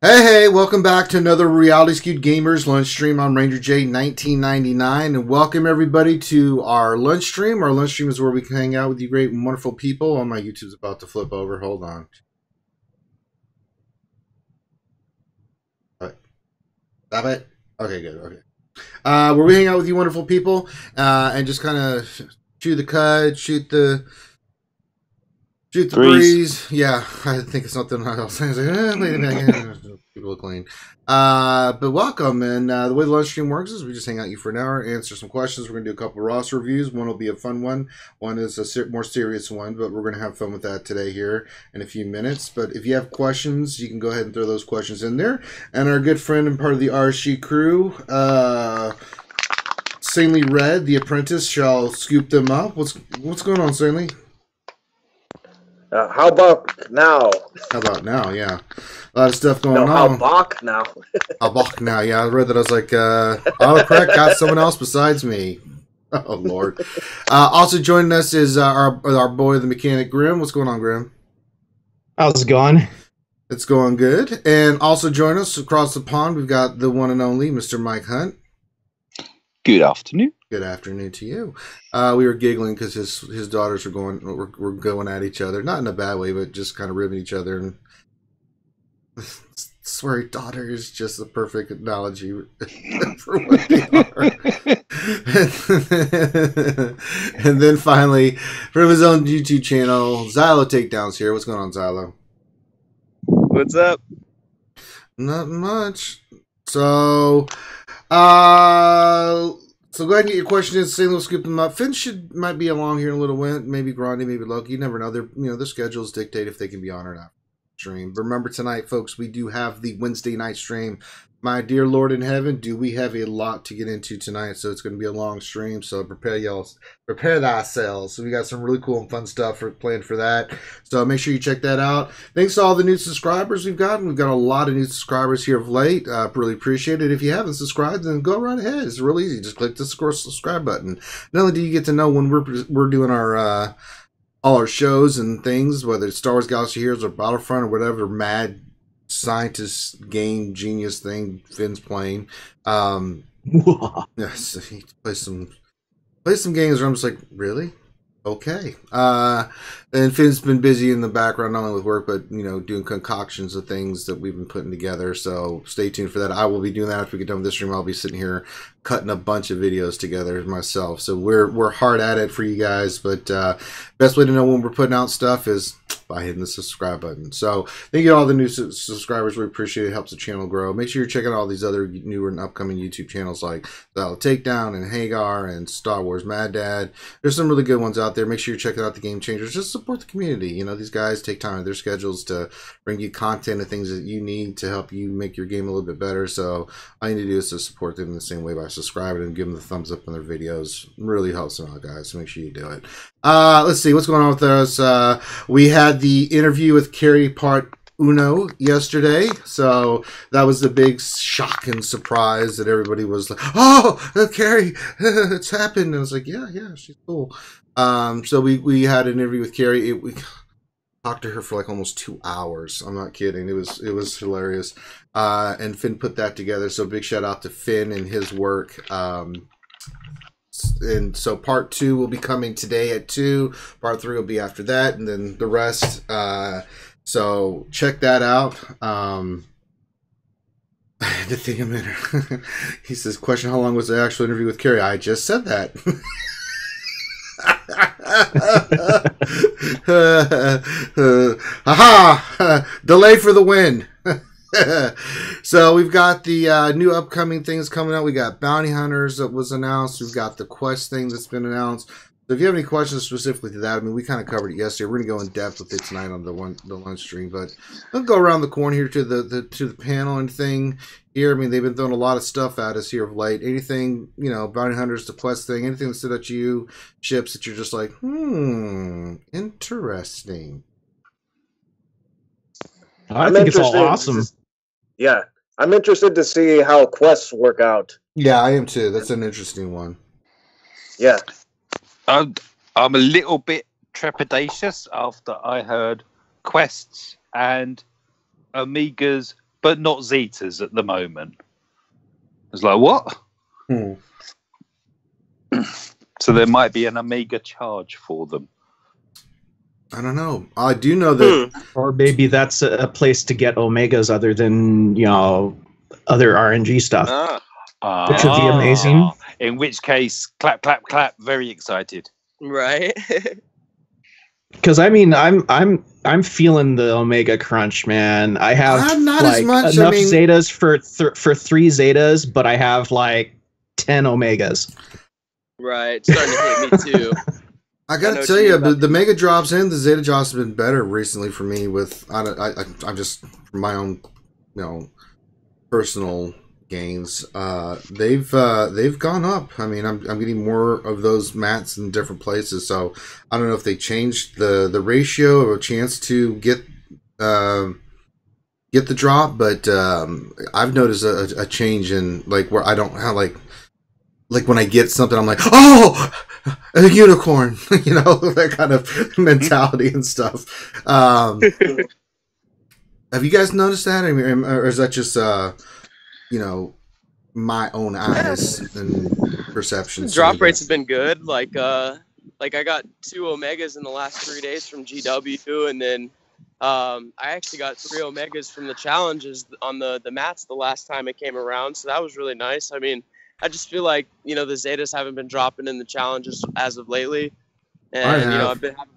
Hey, welcome back to another Reality Skewed Gamers lunch stream. I'm Ranger J 1999, and welcome everybody to our lunch stream. Our lunch stream is where we can hang out with you great and wonderful people. Oh, my YouTube's about to flip over. Hold on. Stop it. Okay, good. Okay. Where we hang out with you wonderful people and just kind of shoot the cud, shoot the breeze. Yeah, I think it's something else. I was like, wait a minute. People look clean. But welcome. And the way the lunch stream works is we just hang out with you for an hour, answer some questions. We're going to do a couple of roster reviews. One will be a fun one. One is a more serious one, but we're going to have fun with that today here in a few minutes. But if you have questions, you can go ahead and throw those questions in there. And our good friend and part of the RSG crew, Sanely Red, the apprentice, shall scoop them up. What's going on, Sanely? How about now? How about now? Yeah. A lot of stuff going on. How about now? How about now? Yeah, I read that. I was like, autocorrect got someone else besides me. Oh, Lord. Also joining us is our boy, the mechanic, Grim. What's going on, Grim? How's it going? It's going good. And also joining us across the pond, we've got the one and only Mr. Mike Hunt. Good afternoon. Good afternoon to you. We were giggling because his daughters were going at each other, not in a bad way, but just kind of ribbing each other. And swear, daughter is just the perfect analogy for what they are. And then finally, from his own YouTube channel, Xylo Takedowns here. What's going on, Xylo? What's up? Not much. So go ahead and get your questions in. We'll scoop them up. Finn might be along here in a little bit. Maybe Grundy, maybe Loki. You never know. Their schedules dictate if they can be on or not. Stream. But remember tonight, folks, we do have the Wednesday night stream. My dear Lord in heaven, do we have a lot to get into tonight? So it's going to be a long stream. So prepare thyselves. So we got some really cool and fun stuff planned for that. So make sure you check that out. Thanks to all the new subscribers we've gotten. We've got a lot of new subscribers here of late. Really appreciate it. If you haven't subscribed, then go right ahead. It's real easy. Just click the subscribe button. Not only do you get to know when we're doing our all our shows and things, whether it's Star Wars Galaxy Heroes or Battlefront or whatever mad scientist game genius thing Finn's playing. Yes, he plays some games where I'm just like, really? Okay. And Finn's been busy in the background, not only with work, but doing concoctions of things that we've been putting together. So stay tuned for that. I will be doing that after we get done with this stream. I'll be sitting here cutting a bunch of videos together myself. So we're hard at it for you guys, but best way to know when we're putting out stuff is by hitting the subscribe button. So thank you to all the new subscribers. We appreciate it. It helps the channel grow. Make sure you're checking out all these other newer and upcoming YouTube channels like The Takedown and Hagar and Star Wars Mad Dad. There's some really good ones out there. Make sure you're checking out the Game Changers. Just support the community. These guys take time out of their schedules to bring you content and things that you need to help you make your game a little bit better. So all you need to do is to support them in the same way by subscribing and giving them the thumbs up on their videos. It really helps them out, guys. So make sure you do it. Let's see what's going on with us. We had the interview with Carrie Part Uno yesterday, so that was the big shock and surprise that everybody was like, "Oh, Carrie, it's happened." And I was like, "Yeah, she's cool." So we had an interview with Carrie. We talked to her for like almost 2 hours. I'm not kidding. It was hilarious. And Finn put that together. So big shout out to Finn and his work. And so part 2 will be coming today at 2. Part 3 will be after that, and then the rest. So check that out. I had to think a minute. He says, question, how long was the actual interview with Carrie? I just said that. Aha! Delay for the win. So we've got the new upcoming things coming out. We got Bounty Hunters that was announced. We've got the Quest thing that's been announced. So if you have any questions specifically to that, I mean, we kind of covered it yesterday. We're going to go in depth with it tonight on the lunch stream, but I'll go around the corner here to the panel and thing here. I mean, they've been throwing a lot of stuff at us here of late. Anything, Bounty Hunters, the Quest thing, anything that stood out to you, ships that you're just like, interesting. I think it's all awesome. Yeah, I'm interested to see how quests work out. Yeah, I am too. That's an interesting one. Yeah. I'm a little bit trepidatious after I heard quests and Amiga's but not Zetas at the moment. It's like, what? So there might be an Omega charge for them. I don't know. I do know that, or maybe that's a place to get Omegas other than other RNG stuff, which would be amazing. In which case, clap, clap, clap. Very excited. Right. Because I'm feeling the Omega crunch, man. I have not as much, enough Zetas for 3 Zetas, but I have like 10 Omegas. Right, it's starting to hit me too. I gotta tell you, the Mega drops and the Zeta drops have been better recently for me. I'm just from my own, personal gains. They've gone up. I mean, I'm getting more of those mats in different places. So I don't know if they changed the ratio or a chance to get the drop, but I've noticed a change in where I don't have like when I get something, I'm like, oh, a unicorn, that kind of mentality and stuff. Have you guys noticed that? I mean, or is that just, my own eyes and perceptions? Drop rates have been good. Like I got 2 Omegas in the last 3 days from GW, and then I actually got 3 Omegas from the challenges on the mats the last time it came around. So that was really nice. I mean, I just feel like, the Zetas haven't been dropping in the challenges as of lately. And, I've been having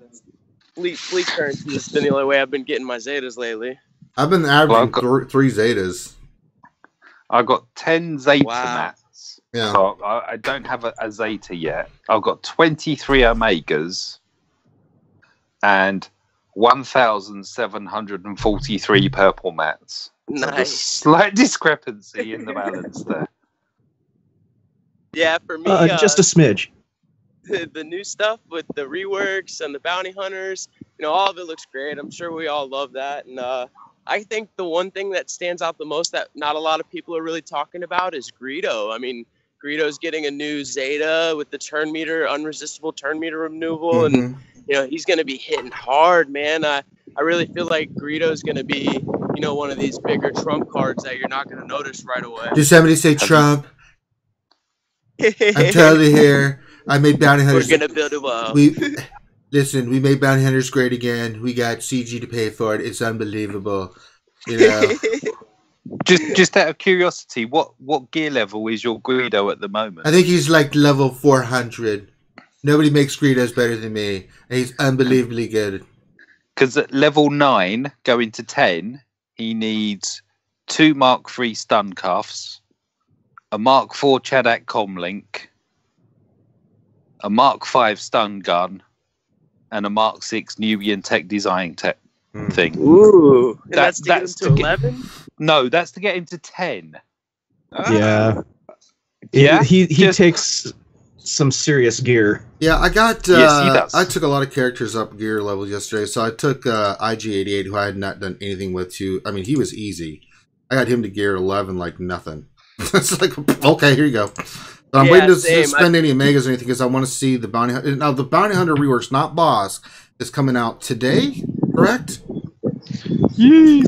fleet currency. It's been the only way I've been getting my Zetas lately. I've been averaging 3 Zetas. I've got 10 Zeta mats. Yeah. So I don't have a Zeta yet. I've got 23 Omegas and 1,743 purple mats. Nice. So there's a slight discrepancy in the balance there. Yeah, for me, just a smidge. The new stuff with the reworks and the bounty hunters, all of it looks great. I'm sure we all love that. And I think the one thing that stands out the most that not a lot of people are really talking about is Greedo. I mean, Greedo's getting a new Zeta with the turn meter, unresistible turn meter removal, and he's going to be hitting hard, man. I really feel like Greedo's going to be, one of these bigger Trump cards that you're not going to notice right away. Did somebody say Trump? I'm totally here. I made bounty hunters. We're gonna build a wall. We made bounty hunters great again. We got CG to pay for it. It's unbelievable. Just out of curiosity, what gear level is your Greedo at the moment? I think he's like level 400. Nobody makes Greedos better than me, and he's unbelievably good. Because at level 9, going to 10, he needs 2 Mark III stun cuffs, a Mark IV Chadak comlink, a Mark V stun gun, and a Mark VI Nubian tech design thing. Ooh, that's to get him to 11? No, that's to get him to 10. Yeah. He takes some serious gear. Yeah, I got. Yes, he does. I took a lot of characters up gear levels yesterday. So I took IG88, who I had not done anything with. I mean, he was easy. I got him to gear 11 like nothing. It's like, okay, here you go. But I'm waiting to spend any Omegas or anything because I want to see the bounty hunter. Now, the bounty hunter reworks, not boss, is coming out today, correct?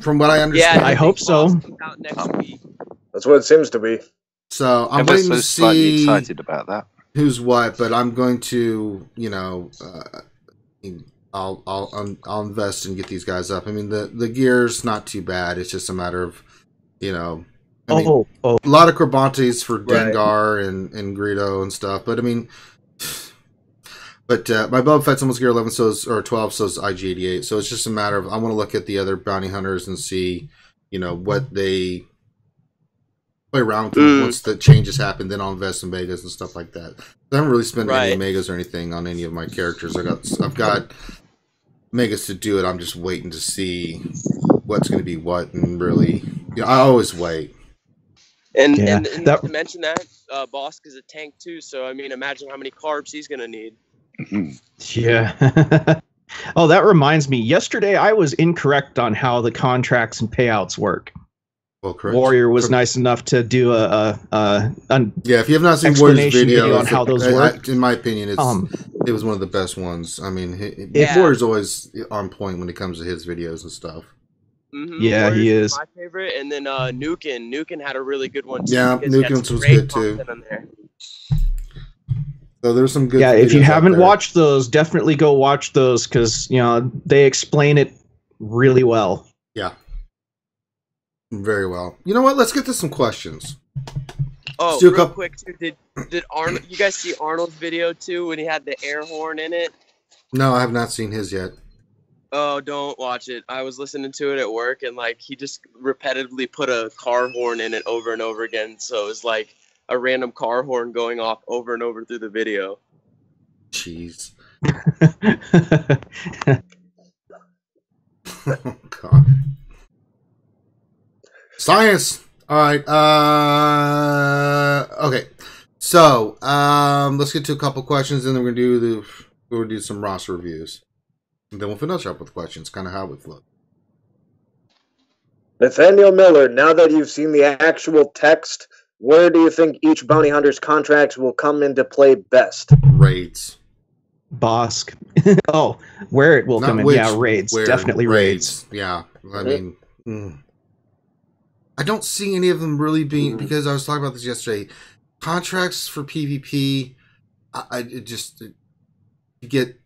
From what I understand. Yeah, I hope so. Out next week. That's what it seems to be. So I'm waiting to see. Slightly excited about that. Who's what? But I'm going to, I'll invest and get these guys up. I mean, the gear's not too bad. It's just a matter of, a lot of Carbantes for Dengar and Greedo and stuff. But I mean, my Boba Fett's almost gear 11, or 12, so is IG88. So it's just a matter of I want to look at the other bounty hunters and see, what they play around with once the changes happen. Then I'll invest in Vegas and stuff like that. I haven't really spent any Megas or anything on any of my characters. I've got Megas to do it. I'm just waiting to see what's going to be what, and really, I always wait. And not to mention that, Bosk is a tank too, so I mean, imagine how many carbs he's going to need. Yeah. Oh, that reminds me. Yesterday, I was incorrect on how the contracts and payouts work. Well, correct. Warrior was nice enough to do a if you have not seen Warrior's video on how those work, in my opinion, it was one of the best ones. I mean, Warrior's always on point when it comes to his videos and stuff. Yeah, he is my favorite, and then Nukin had a really good one too. Yeah, Nukin's was good too. So there's some good. Yeah, if you haven't watched those, definitely go watch those because they explain it really well. Yeah, very well. You know what? Let's get to some questions. Oh, real quick too. Did Arnold? You guys see Arnold's video too when he had the air horn in it? No, I have not seen his yet. Oh, don't watch it. I was listening to it at work, and he just repetitively put a car horn in it over and over again. So it was like a random car horn going off over and over through the video. Jeez. Oh, God. Science. All right. Okay. So let's get to a couple questions, and then we're gonna do some roster reviews. And then we'll finish up with questions, kind of how it flows. Nathaniel Miller, now that you've seen the actual text, where do you think each bounty hunter's contracts will come into play best? Raids. Bosk. Oh, where it will come in. Yeah, raids. Definitely raids. Yeah. I mean, I don't see any of them really being, because I was talking about this yesterday. Contracts for PvP, you get,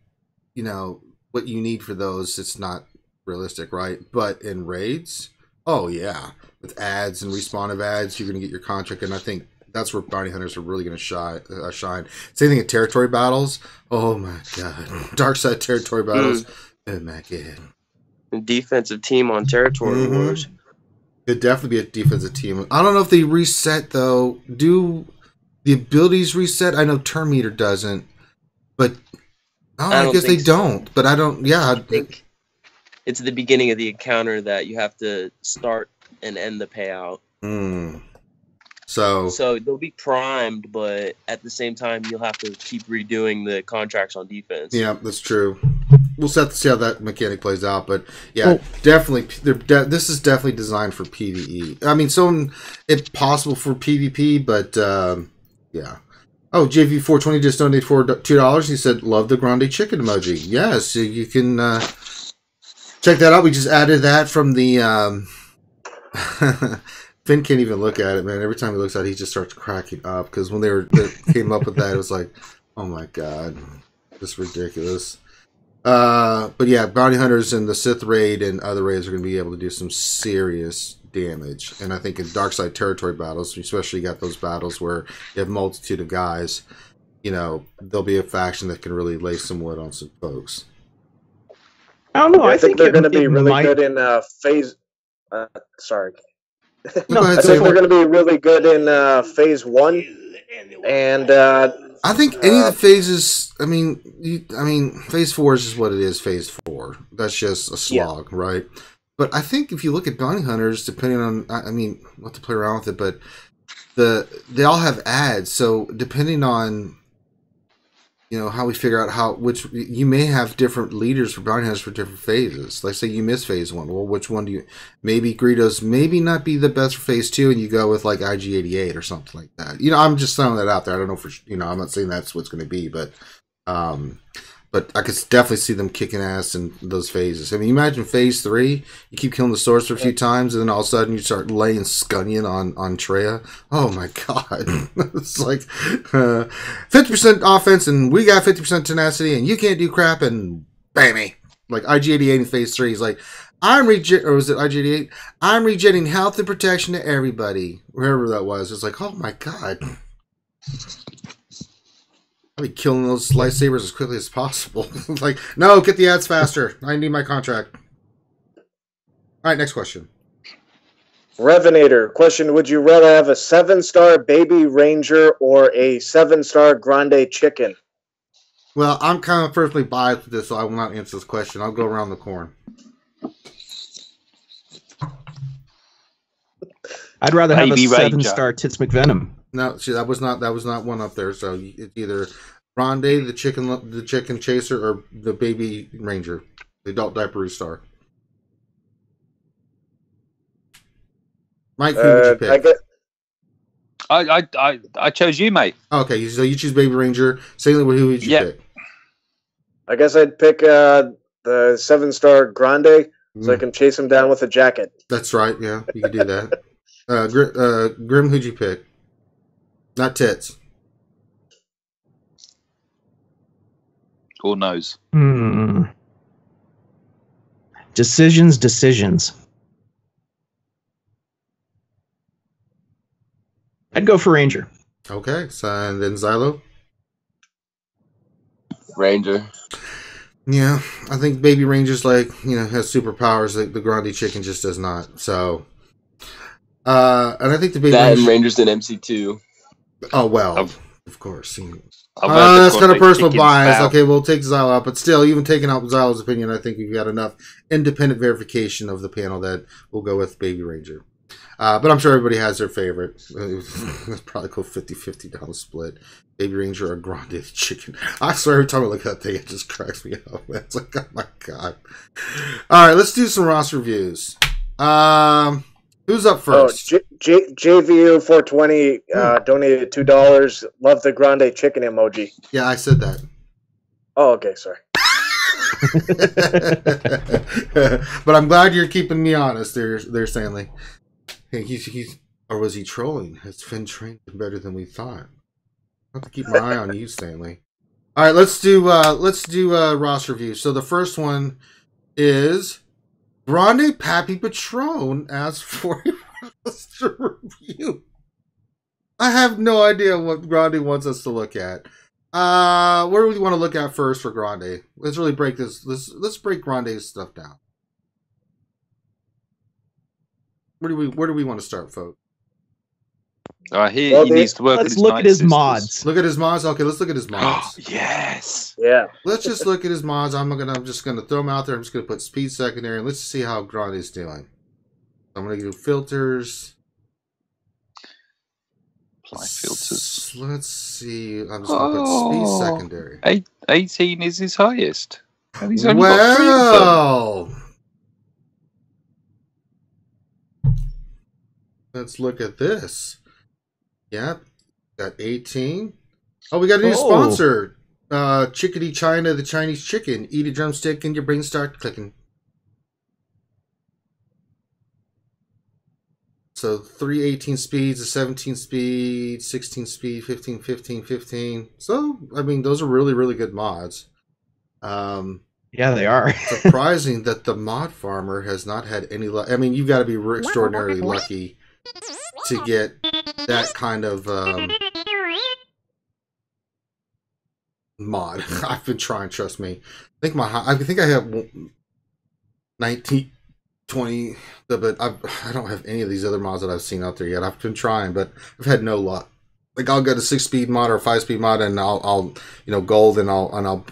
what you need for those, it's not realistic, right? But in raids, oh yeah, with ads and respawn of ads, you're going to get your contract, and I think that's where bounty hunters are really going to shine. Same thing in territory battles. Oh my God, dark side territory battles. Oh my God. Defensive team on territory wars. Could definitely be a defensive team. I don't know if they reset though. Do the abilities reset? I know Turn Meter doesn't, but. Oh, I guess they don't, but I don't. Yeah, I think it's the beginning of the encounter that you have to start and end the payout. So they'll be primed, but at the same time, you'll have to keep redoing the contracts on defense. Yeah, that's true. We'll have to see how that mechanic plays out, but yeah, definitely. This is definitely designed for PvE. I mean, it's possible for PvP, but yeah. Oh, JV420 just donated for $2. He said, love the grande chicken emoji. Yes, so you can check that out. We just added that from the... Finn can't even look at it, man. Every time he looks at it, he just starts cracking up. Because when they came up with that, it was like, oh my God. Just ridiculous. But yeah, bounty hunters in the Sith raid and other raids are going to be able to do some serious damage, and I think in dark side territory battles, especially got those battles where you have a multitude of guys, there'll be a faction that can really lay some wood on some folks. I don't know. I think they're going to be really good in phase. Sorry. No, I think they're going to be really good in phase 1, and I think any of the phases. I mean, phase 4 is just what it is. Phase 4. That's just a slog, right? But I think if you look at bounty hunters, depending on, we'll have to play around with it, but they all have ads. So depending on, how we figure out which you may have different leaders for bounty hunters for different phases. Like say you miss phase 1. Well, which one do you, maybe Greedos maybe not be the best for phase 2 and you go with like IG-88 or something like that. I'm just throwing that out there. I don't know for, I'm not saying that's what's going to be, but I could definitely see them kicking ass in those phases. I mean, imagine phase 3, you keep killing the swords for a few times, and then all of a sudden you start laying Scunnion on Treya. Oh my God. It's like 50% offense, and we got 50% tenacity, and you can't do crap, and bammy. Like IG-88 in phase 3 is like, or was it IG-88? I'm regenerating health and protection to everybody. Wherever that was. It's like, oh my God. I'll be killing those lightsabers as quickly as possible. Like, no, get the ads faster. I need my contract. All right, next question. Revenator, question, would you rather have a 7-star baby ranger or a 7-star grande chicken? Well, I'm kind of personally biased with this, so I will not answer this question. I'll go around the corn. I'd rather have a 7-star Tits McVenom. No, see, that was not one up there. So it's either Grande, the chicken chaser, or the baby ranger, the adult diaper star. Mike, who would you pick? I chose you, mate. Okay, so you choose baby ranger. Salem, who would you pick? I guess I'd pick the 7-star Grande. So I can chase him down with a jacket. That's right. Yeah, you can do that. Grim, who'd you pick? Not tits. Or nose. Decisions. I'd go for Ranger. Okay, so and then Xylo? Ranger. Yeah, I think Baby Ranger's like, has superpowers that the Grande Chicken just does not. So, and I think the Baby Ranger... and Ranger's in MC2. Oh, well, of course. That's kind of personal bias. Okay, we'll take Xylo out, but still, even taking out Xylo's opinion, I think we've got enough independent verification of the panel that we'll go with Baby Ranger. But I'm sure everybody has their favorite. Let's probably go 50-50 down the split. Baby Ranger or Grande Chicken. I swear every time I look at that thing, it just cracks me up. It's like, oh my god. All right, let's do some Ross reviews. Who's up first? JVU 420 donated $2. Love the Grande Chicken emoji. Yeah, I said that. Oh, okay, sorry. But I'm glad you're keeping me honest there, Stanley. Hey, he's or was he trolling? Has Finn trained better than we thought? I have to keep my eye on you, Stanley. All right, let's do Ross review. So the first one is Grande Pappy Patron asks for us to review. I have no idea what Grande wants us to look at. Where do we want to look at first for Grande? Let's really break this. Let's break Grande's stuff down. Where do we want to start, folks? He needs to work. Let's look at his mods. Look at his mods. Okay, let's look at his mods. Yes. Yeah. Let's just look at his mods. I'm just gonna throw them out there. I'm just gonna put speed secondary, and let's see how Grande's doing. I'm gonna do filters. Apply filters. Let's see. I'm just gonna put speed secondary. 18 is his highest. And he's only got 3 of them. Let's look at this. Yep. Got 18. Oh, we got a new sponsor. Chickadee China, the Chinese chicken. Eat a drumstick and your brain starts clicking. So 3 18 speeds, a 17 speed, 16 speed, 15, 15, 15. So, I mean, those are really, really good mods. Yeah, they are. Surprising that the mod farmer has not had any luck. I mean, you've got to be extraordinarily lucky to get that kind of mod. I've been trying, trust me. I think I have 19, 20, but I don't have any of these other mods that I've seen out there yet. I've been trying, but I've had no luck. Like I'll get a 6-speed mod or a 5-speed mod, and I'll gold, and I'll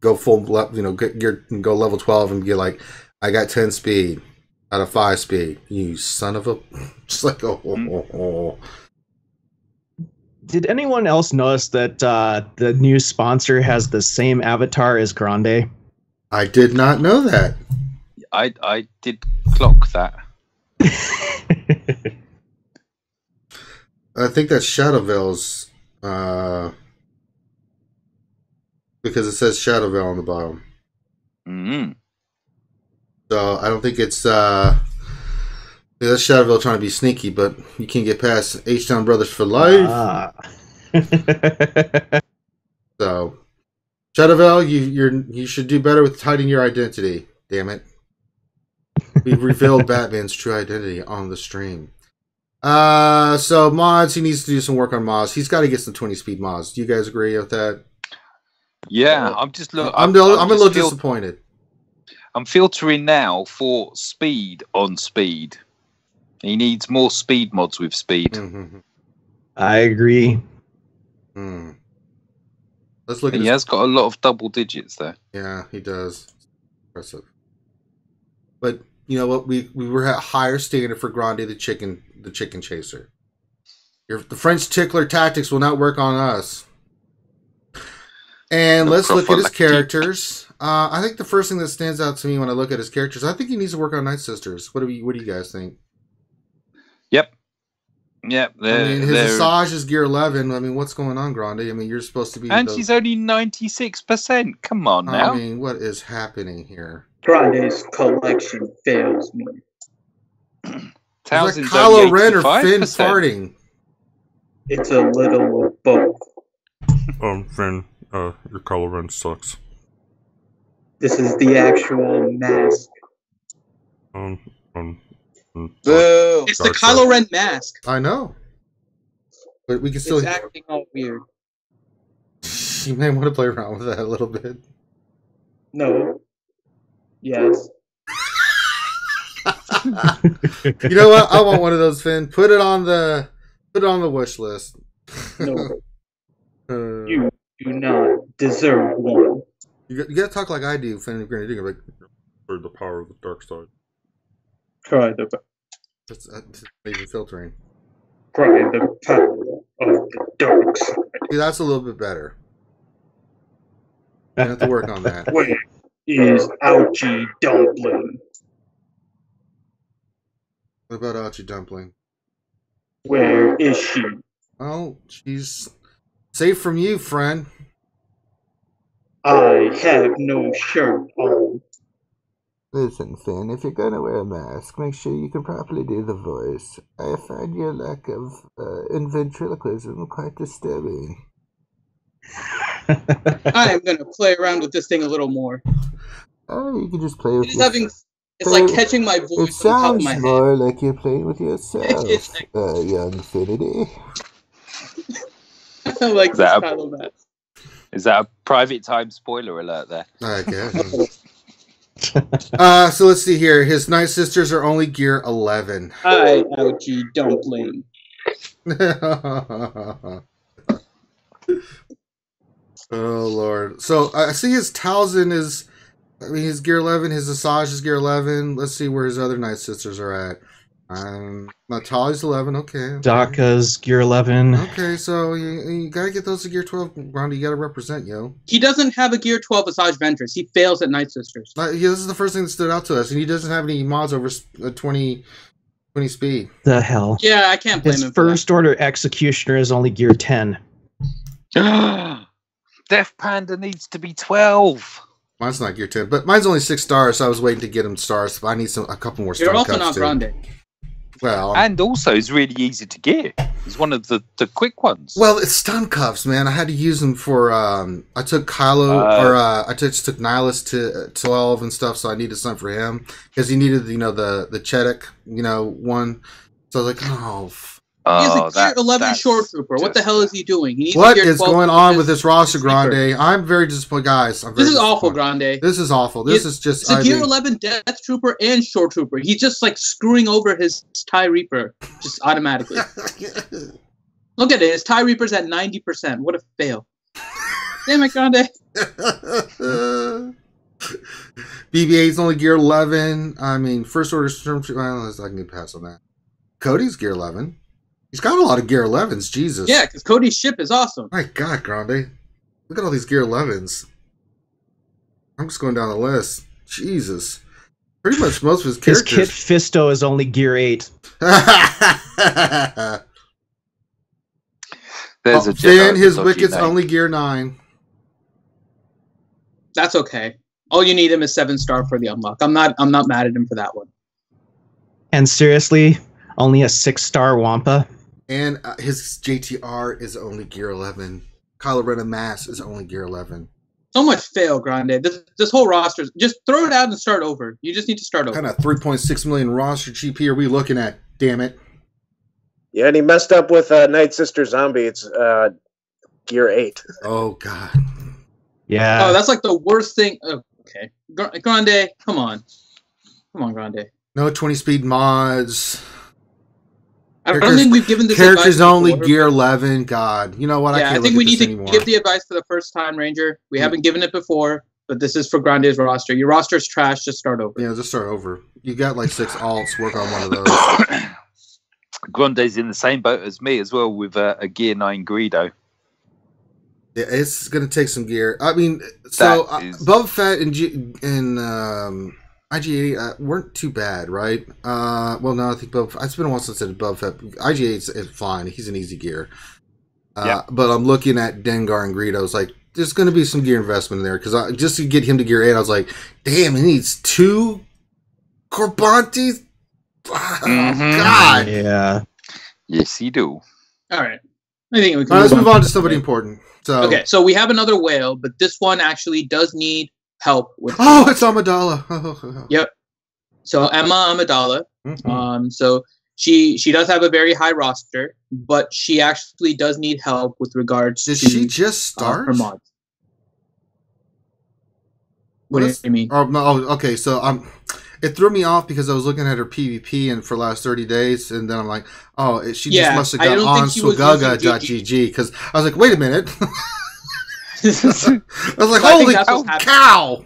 go full, go level 12 and get like, I got 10 speed out of 5 speed. You son of a, just like oh. Did anyone else notice that the new sponsor has the same avatar as Grande? I did not know that. I did clock that. I think that's Shadowvale's, because it says Shadowvale on the bottom. Mm-hmm. So I don't think it's that's Shadowvale trying to be sneaky, but you can't get past H-Town Brothers for life. So Shadowvale, you should do better with hiding your identity. Damn it. We've revealed Batman's true identity on the stream. So mods, he needs to do some work on mods. He's got to get some 20-speed mods. Do you guys agree with that? Yeah, I'm just looking. I'm a little disappointed. I'm filtering now for speed on speed. He needs more speed mods with speed. Mm-hmm. I agree. Let's look. He has got a lot of double digits there. Yeah, he does. Impressive. But you know what? We were at higher standard for Grande the chicken chaser. The French tickler tactics will not work on us. And let's look at his characters. I think the first thing that stands out to me when I look at his characters, I think he needs to work on Night Sisters. What do you guys think? Yep. I mean, his Asajj is gear 11. I mean, what's going on, Grande? I mean, you're supposed to be... And she's only 96%. Come on now. I mean, what is happening here? Grande's collection fails me. Is that Townsend's Kylo only Ren or 85%. Finn farting? It's a little of both. Finn, your Kylo Ren sucks. This is the actual mask. Boo! It's the Kylo Ren mask. I know. But we can still... It's acting all weird. You may want to play around with that a little bit. No. Yes. You know what? I want one of those, Finn. Put it on the wish list. No. You do not deserve one. You gotta talk like I do, Finn. If you're gonna do it, like For the power of the dark side. Try the that's even filtering. try the power of the dark side. See, that's a little bit better. I have to work on that. Where is Ouchie Dumpling? What about Archie Dumpling? Where is she? Oh, she's safe from you, friend. I have no shirt on. Listen, Finn, if you're gonna wear a mask, make sure you can properly do the voice. I find your lack of ventriloquism quite disturbing. I am gonna play around with this thing a little more. Oh, you can just play with It's like catching my voice It on top of sounds my head. more like you're playing with yourself, young Infinity. I like Is this that Kylo mask. Is that a private time spoiler alert there? I guess. So let's see here. His Night Sisters are only gear 11. Hi, Ouchie Dumpling. Oh Lord. So I see his Towson is, I mean, his gear 11. His Asajj is gear 11. Let's see where his other Night Sisters are at. Natalia's 11. Okay. Daka's gear 11. Okay, so you gotta get those to gear 12. Ronda, you gotta represent, yo. He doesn't have a Gear 12 Asajj Ventress. He fails at Night Sisters. Yeah, this is the first thing that stood out to us, and he doesn't have any mods over 20 speed. The hell. Yeah, I can't blame His him for first order executioner is only gear 10. Death Panda needs to be 12. Mine's not gear 10, but mine's only 6 stars, so I was waiting to get him stars. But I need a couple more that. stars. You're also not Grande. Well, And also, it's really easy to get. It's one of the quick ones. well, it's stun cuffs, man. I had to use them for. I took Kylo, I just took Nihilus to 12 and stuff, so I needed some for him because he needed, the Chedek, one. So I was like, oh. He has a Gear 11 Shore Trooper. What the hell is he doing? He needs What a Gear is 12 going on with this roster, Grande? I'm very disappointed, guys. This is awful, Grande. This is awful. This is just. It's a Gear 11 Death Trooper and Shore Trooper. He's just like screwing over his TIE Reaper just automatically. Look at it. His TIE Reaper's at 90%. What a fail. Damn it, Grande. BB-8's only gear 11. I mean, first order stormtrooper. Well, I can get past on that. Cody's gear 11. He's got a lot of gear 11s. Jesus. Yeah, because Cody's ship is awesome. My God, Grande. Look at all these gear 11s. I'm just going down the list. Jesus. Pretty much most of his characters. His Kit Fisto is only gear 8. There's a Finn, his Wicket's only gear 9. That's okay. All you need him is 7-star for the unlock. I'm not mad at him for that one. And seriously, only a 6-star Wampa. And his JTR is only gear 11. Kylo Ren Mass is only gear 11. So much fail, Grande. This whole roster, just throw it out and start over. You just need to start over. What kind of 3.6 million roster GP are we looking at? Damn it. Yeah, and he messed up with Night Sister Zombie. It's gear 8. Oh, God. Yeah. Oh, that's like the worst thing. Oh, okay. Grande, come on. Come on, Grande. No 20 speed mods. I don't think we've given this characters advice only before, gear 11. God, you know what? Yeah, I think we need to give the advice for the first time, Ranger. We haven't given it before, but this is for Grande's roster. Your roster's trash. Just start over. Yeah, just start over. You got like 6 alts. Work on one of those. Grande's in the same boat as me as well with a gear 9 Greedo. Yeah, it's gonna take some gear. I mean, so Boba Fett and IG-8 weren't too bad, right? Well, no, I think it's been a while since I said Boba Fett. IG-8 is fine. He's an easy gear. Yeah. But I'm looking at Dengar and Greedo. It's like there's going to be some gear investment in there because just to get him to gear 8, I was like, damn, he needs 2 Corbantes. Oh, God. Yeah. Yes, you do. All right. I think we can Let's move on to somebody important. So okay, so we have another whale, but this one actually does need help with. Oh, it's Amidala. Yep. So Emma Amidala. Mm-hmm. So she does have a very high roster, but she actually does need help with regards Did to. she just start? Her mods. What do you mean? Oh, no, okay. So it threw me off because I was looking at her PvP and for the last 30 days, and then I'm like, oh, she just must have got on Swagaga.gg because I was like, wait a minute. I was like, holy cow!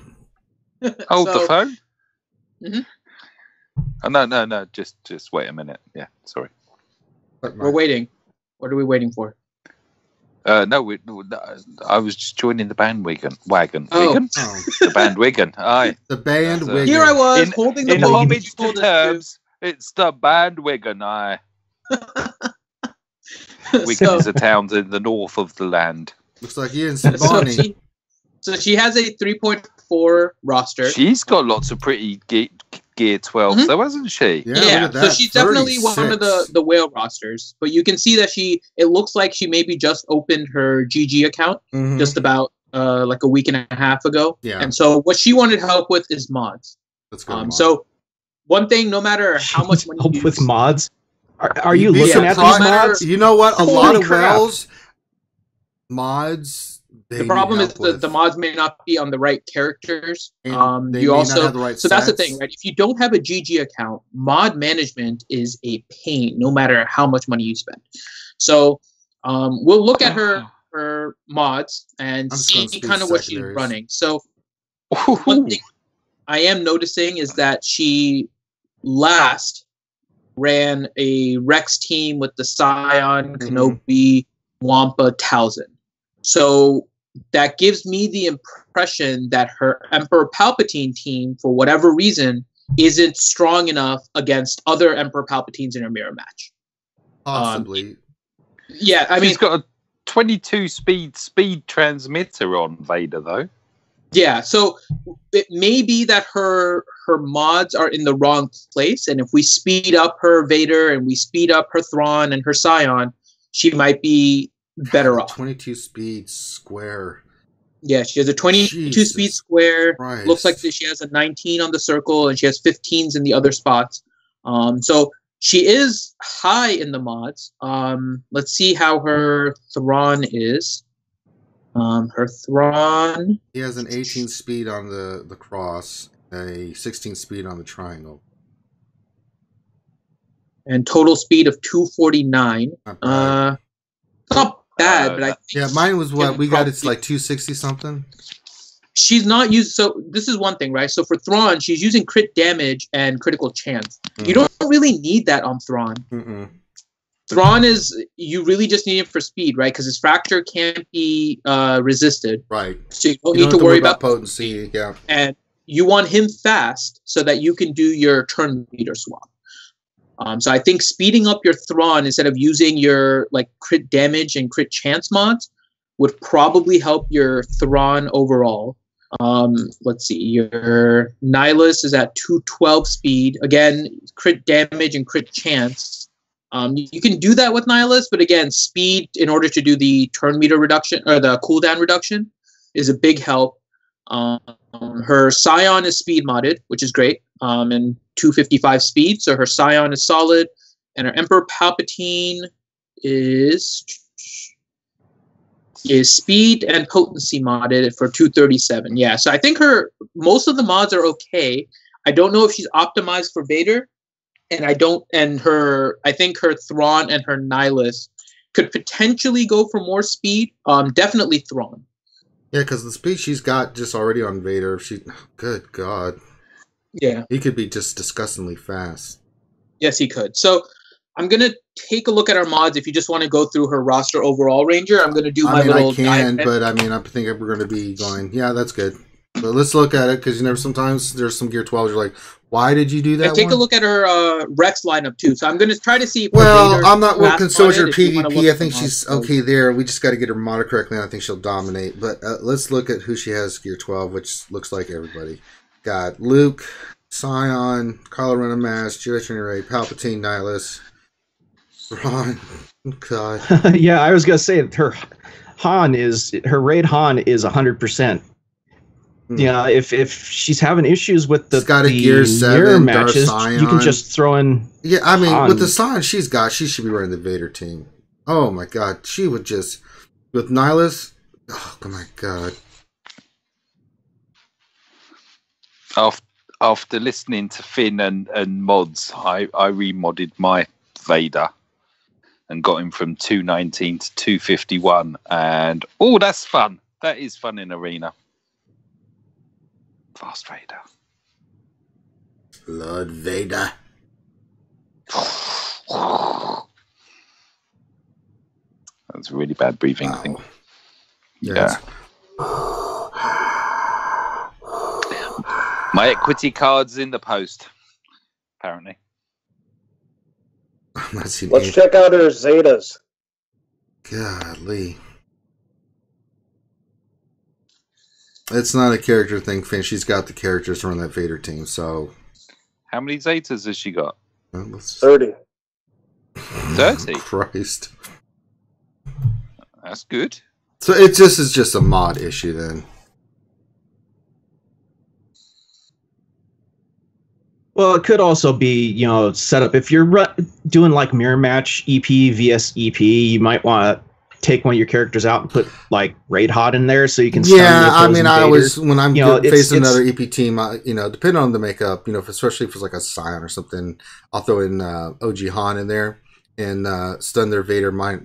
Hold the phone. Mm-hmm. Oh, no. Just wait a minute. Yeah, sorry. We're waiting. What are we waiting for? No, I was just joining the bandwagon. Oh. The bandwagon. Aye. The bandwagon. Here I was holding the in homage to terms. It's the bandwagon. Aye. Wigan is a town in the north of the land. Looks like you and Sabani. So she has a 3.4 roster. She's got lots of pretty gear 12s, though, hasn't she? Yeah. So she's definitely one of the whale rosters. But you can see that it looks like she maybe just opened her GG account just about like a week and a half ago. Yeah. And so what she wanted help with is mods. Let's go. So one thing, no matter how much money help you with use, mods. Are you looking at these mods? You know what? A lot of crap. whales mods. The problem is the mods may not be on the right characters. They you may also not have the right so that's the sets. thing, right? If you don't have a GG account, mod management is a pain, no matter how much money you spend. So we'll look at her mods and see kind of what she's running. So one thing I am noticing is that she last ran a Rex team with the Scion, Kenobi, Wampa, Talzin. So that gives me the impression that her Emperor Palpatine team, for whatever reason, isn't strong enough against other Emperor Palpatines in her mirror match. Possibly. Yeah, I mean, she's got a 22 speed transmitter on Vader, though. Yeah, so it may be that her mods are in the wrong place, and if we speed up her Vader and we speed up her Thrawn and her Scion, she might be better off. 22 speed square. Yeah, she has a 22 speed square. Christ. Looks like she has a 19 on the circle, and she has 15s in the other spots. So she is high in the mods. Let's see how her Thrawn is. Her Thrawn. He has an 18 speed on the cross, a 16 speed on the triangle, and total speed of 249. Not bad, but mine was what we got. It's like 260 something. She's not used. So this is one thing, right? So for Thrawn, she's using crit damage and critical chance. You don't really need that on Thrawn. Thrawn you really just need it for speed, right? Because his fracture can't be resisted. Right. So you don't need to worry about potency. Yeah. And you want him fast so that you can do your turn meter swap. So I think speeding up your Thrawn instead of using your like crit damage and crit chance mods would probably help your Thrawn overall. Let's see, your Nihilus is at 212 speed. Again, crit damage and crit chance. You can do that with Nihilus, but again, speed in order to do the turn meter reduction or the cooldown reduction is a big help. Her Scion is speed modded, which is great, and 255 speed, so her Scion is solid, and her Emperor Palpatine is speed and potency modded for 237. Yeah, so I think most of the mods are okay. I don't know if she's optimized for Vader, and I think her Thrawn and her Nihilus could potentially go for more speed. Definitely Thrawn. Yeah, because the speed she's got just already on Vader, good God. Yeah. He could be just disgustingly fast. Yes, he could. So I'm going to take a look at our mods. If you just want to go through her roster overall, Ranger, I'm going to do my little I can, but I think we're going to be going, yeah, that's good. But let's look at it because sometimes there's some Gear 12s. You're like, why did you do that? Take a look at her Rex lineup too. So I'm going to try to see. If I'm not working soldier PvP. I think she's on okay there. We just got to get her modded correctly, and I think she'll dominate. But let's look at who she has Gear 12, which looks like everybody. Got Luke, Scion, Kylo Ren Mask, Jewish Ray, Palpatine, Nihilus, Ron. God. Yeah, I was gonna say her raid Han is 100%. Yeah, if she's having issues with the Gear 7 mirror matches, you can just throw in. Yeah, I mean, Han. With the Scion she should be running the Vader team. Oh my God, she would just with Nihilus. Oh my God. After listening to Finn and mods, I remodded my Vader and got him from 219 to 251, and that's fun. That is fun in arena. Fast Vader. Blood Vader. That's a really bad breathing thing. Yes. Yeah. My equity card's in the post, apparently. Let's check out her Zetas. Godly. It's not a character thing, Finn. She's got the characters to run that Vader team, so... How many Zetas has she got? 30. 30? Christ. That's good. So it just is just a mod issue then. Well, it could also be, set up. If you're doing like mirror match EP vs EP, you might want to take one of your characters out and put like Raid Hot in there so you can. Yeah, I mean, I always when I'm facing another EP team, depending on the makeup, especially if it's like a Scion or something, I'll throw in OG Han in there and stun their Vader. My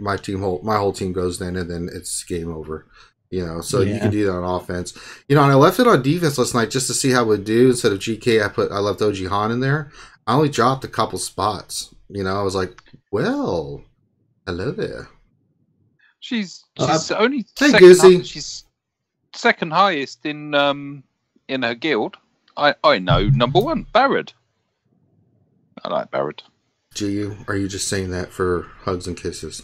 whole team goes then, and then it's game over. So you can do that on offense. And I left it on defense last night just to see how it would do. Instead of GK, I left OG Han in there. I only dropped a couple spots. I was like, well, hello there. She's only she's second highest in her guild. I know number one, Barrett. I like Barrett. Are you just saying that for hugs and kisses?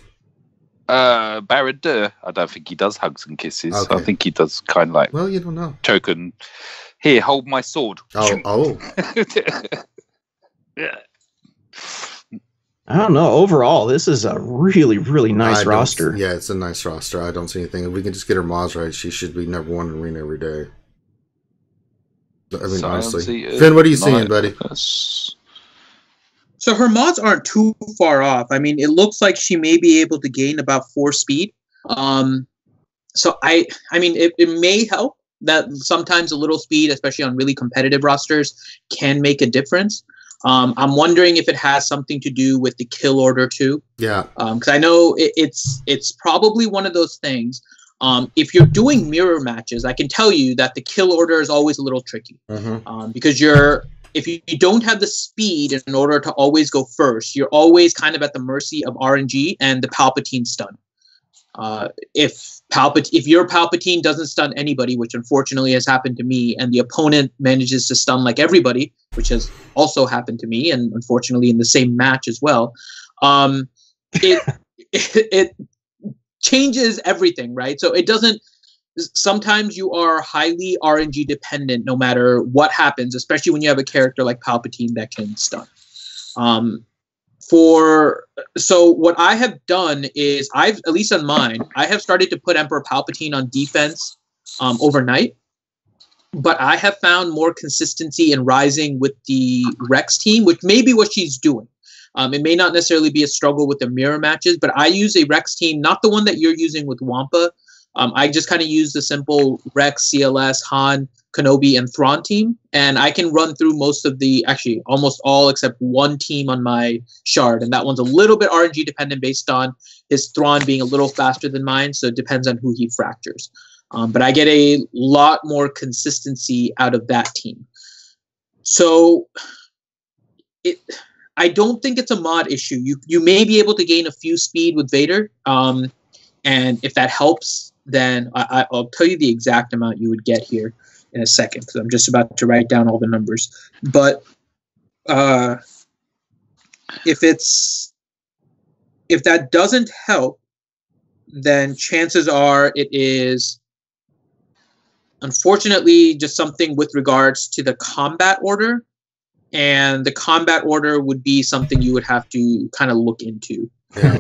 Barrett I don't think he does hugs and kisses. Okay. I think he does kind of like. Well, you don't know. Token. Here, hold my sword. Oh. Yeah. I don't know. Overall, this is a really, really nice roster. Yeah, it's a nice roster. I don't see anything. If we can just get her mods right, she should be number one in arena every day. I mean, honestly. Finn, what are you seeing, buddy? So her mods aren't too far off. I mean, it looks like she may be able to gain about 4 speed. So I mean, it may help that sometimes a little speed, especially on really competitive rosters, can make a difference. I'm wondering if it has something to do with the kill order too. Yeah. Because I know it's probably one of those things. If you're doing mirror matches, I can tell you that the kill order is always a little tricky. Because if you don't have the speed in order to always go first, you're always kind of at the mercy of RNG and the Palpatine stun. If your Palpatine doesn't stun anybody, which unfortunately has happened to me, and the opponent manages to stun like everybody, which has also happened to me, and unfortunately in the same match as well, it changes everything, right? So it doesn't. Sometimes you are highly RNG dependent no matter what happens, especially when you have a character like Palpatine that can stun. So what I have done is at least on mine, I have started to put Emperor Palpatine on defense overnight, but I have found more consistency in rising with the Rex team, which may be what she's doing. It may not necessarily be a struggle with the mirror matches, but I use a Rex team, not the one that you're using with Wampa. I just kind of use the simple Rex, CLS, Han, Kenobi, and Thrawn team, and I can run through actually almost all except one team on my shard, and that one's a little bit RNG dependent based on his Thrawn being a little faster than mine, so it depends on who he fractures. But I get a lot more consistency out of that team. So I don't think it's a mod issue. You may be able to gain a few speed with Vader, and if that helps, then I'll tell you the exact amount you would get here. in a second because I'm just about to write down all the numbers. But if that doesn't help, then chances are it is unfortunately just something with regards to the combat order, and the combat order would be something you would have to kind of look into. Yeah.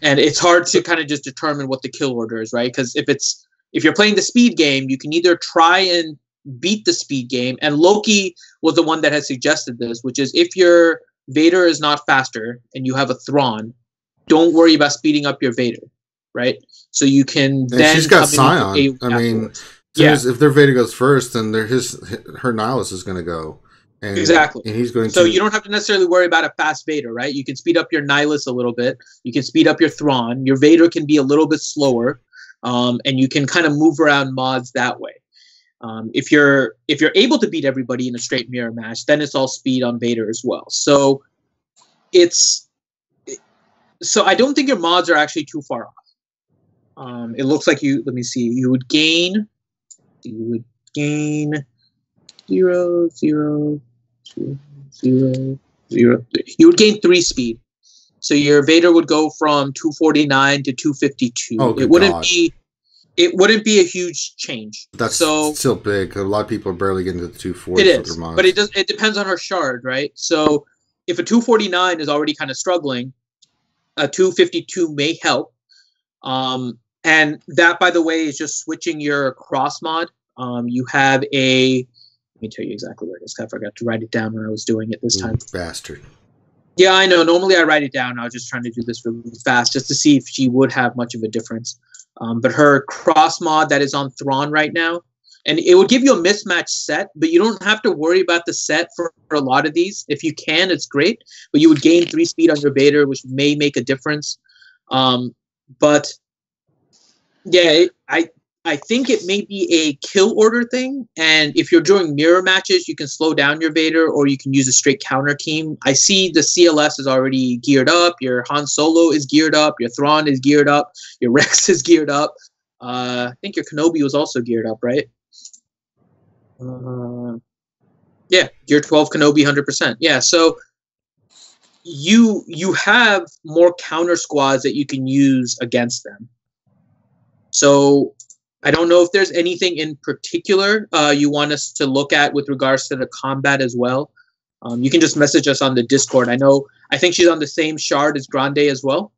And it's hard to kind of just determine what the kill order is, right? Because if you're playing the speed game, you can either try and beat the speed game, and Loki was the one that had suggested this, which is if your Vader is not faster and you have a Thrawn, don't worry about speeding up your Vader, right? So you can And then she's got come into Scion. I mean, afterwards. if their Vader goes first, then her Nihilus is going to go. And, Exactly. And he's going So to. you don't have to necessarily worry about a fast Vader, right? You can speed up your Nihilus a little bit. You can speed up your Thrawn. Your Vader can be a little bit slower, and you can kind of move around mods that way. If you're able to beat everybody in a straight mirror match, then it's all speed on Vader as well. So I don't think your mods are actually too far off. It looks like let me see, you would gain 0, 0, 0, 0, 0. You would gain 3 speed. So your Vader would go from 249 to 252. Oh, it wouldn't be a huge change. That's still big. A lot of people are barely getting to the 240. It is, but it depends on her shard, right? So if a 249 is already kind of struggling, a 252 may help. And that, by the way, is just switching your cross mod. You have let me tell you exactly where it is. I forgot to write it down when I was doing it this time. Bastard. Yeah, I know. Normally I write it down. I was just trying to do this really fast just to see if she would have much of a difference. But her cross mod that is on Thrawn right now, and it would give you a mismatch set, but you don't have to worry about the set for a lot of these. If you can, it's great. But you would gain 3 speed on your Vader, which may make a difference. But yeah, I think it may be a kill order thing, and if you're doing mirror matches, you can slow down your Vader, or you can use a straight counter team. I see the CLS is already geared up, your Han Solo is geared up, your Thrawn is geared up, your Rex is geared up. I think your Kenobi was also geared up, right? Yeah, Gear 12 Kenobi 100%. Yeah, so you have more counter squads that you can use against them. So I don't know if there's anything in particular you want us to look at with regards to the combat as well. You can just message us on the Discord. I think she's on the same shard as Grande as well.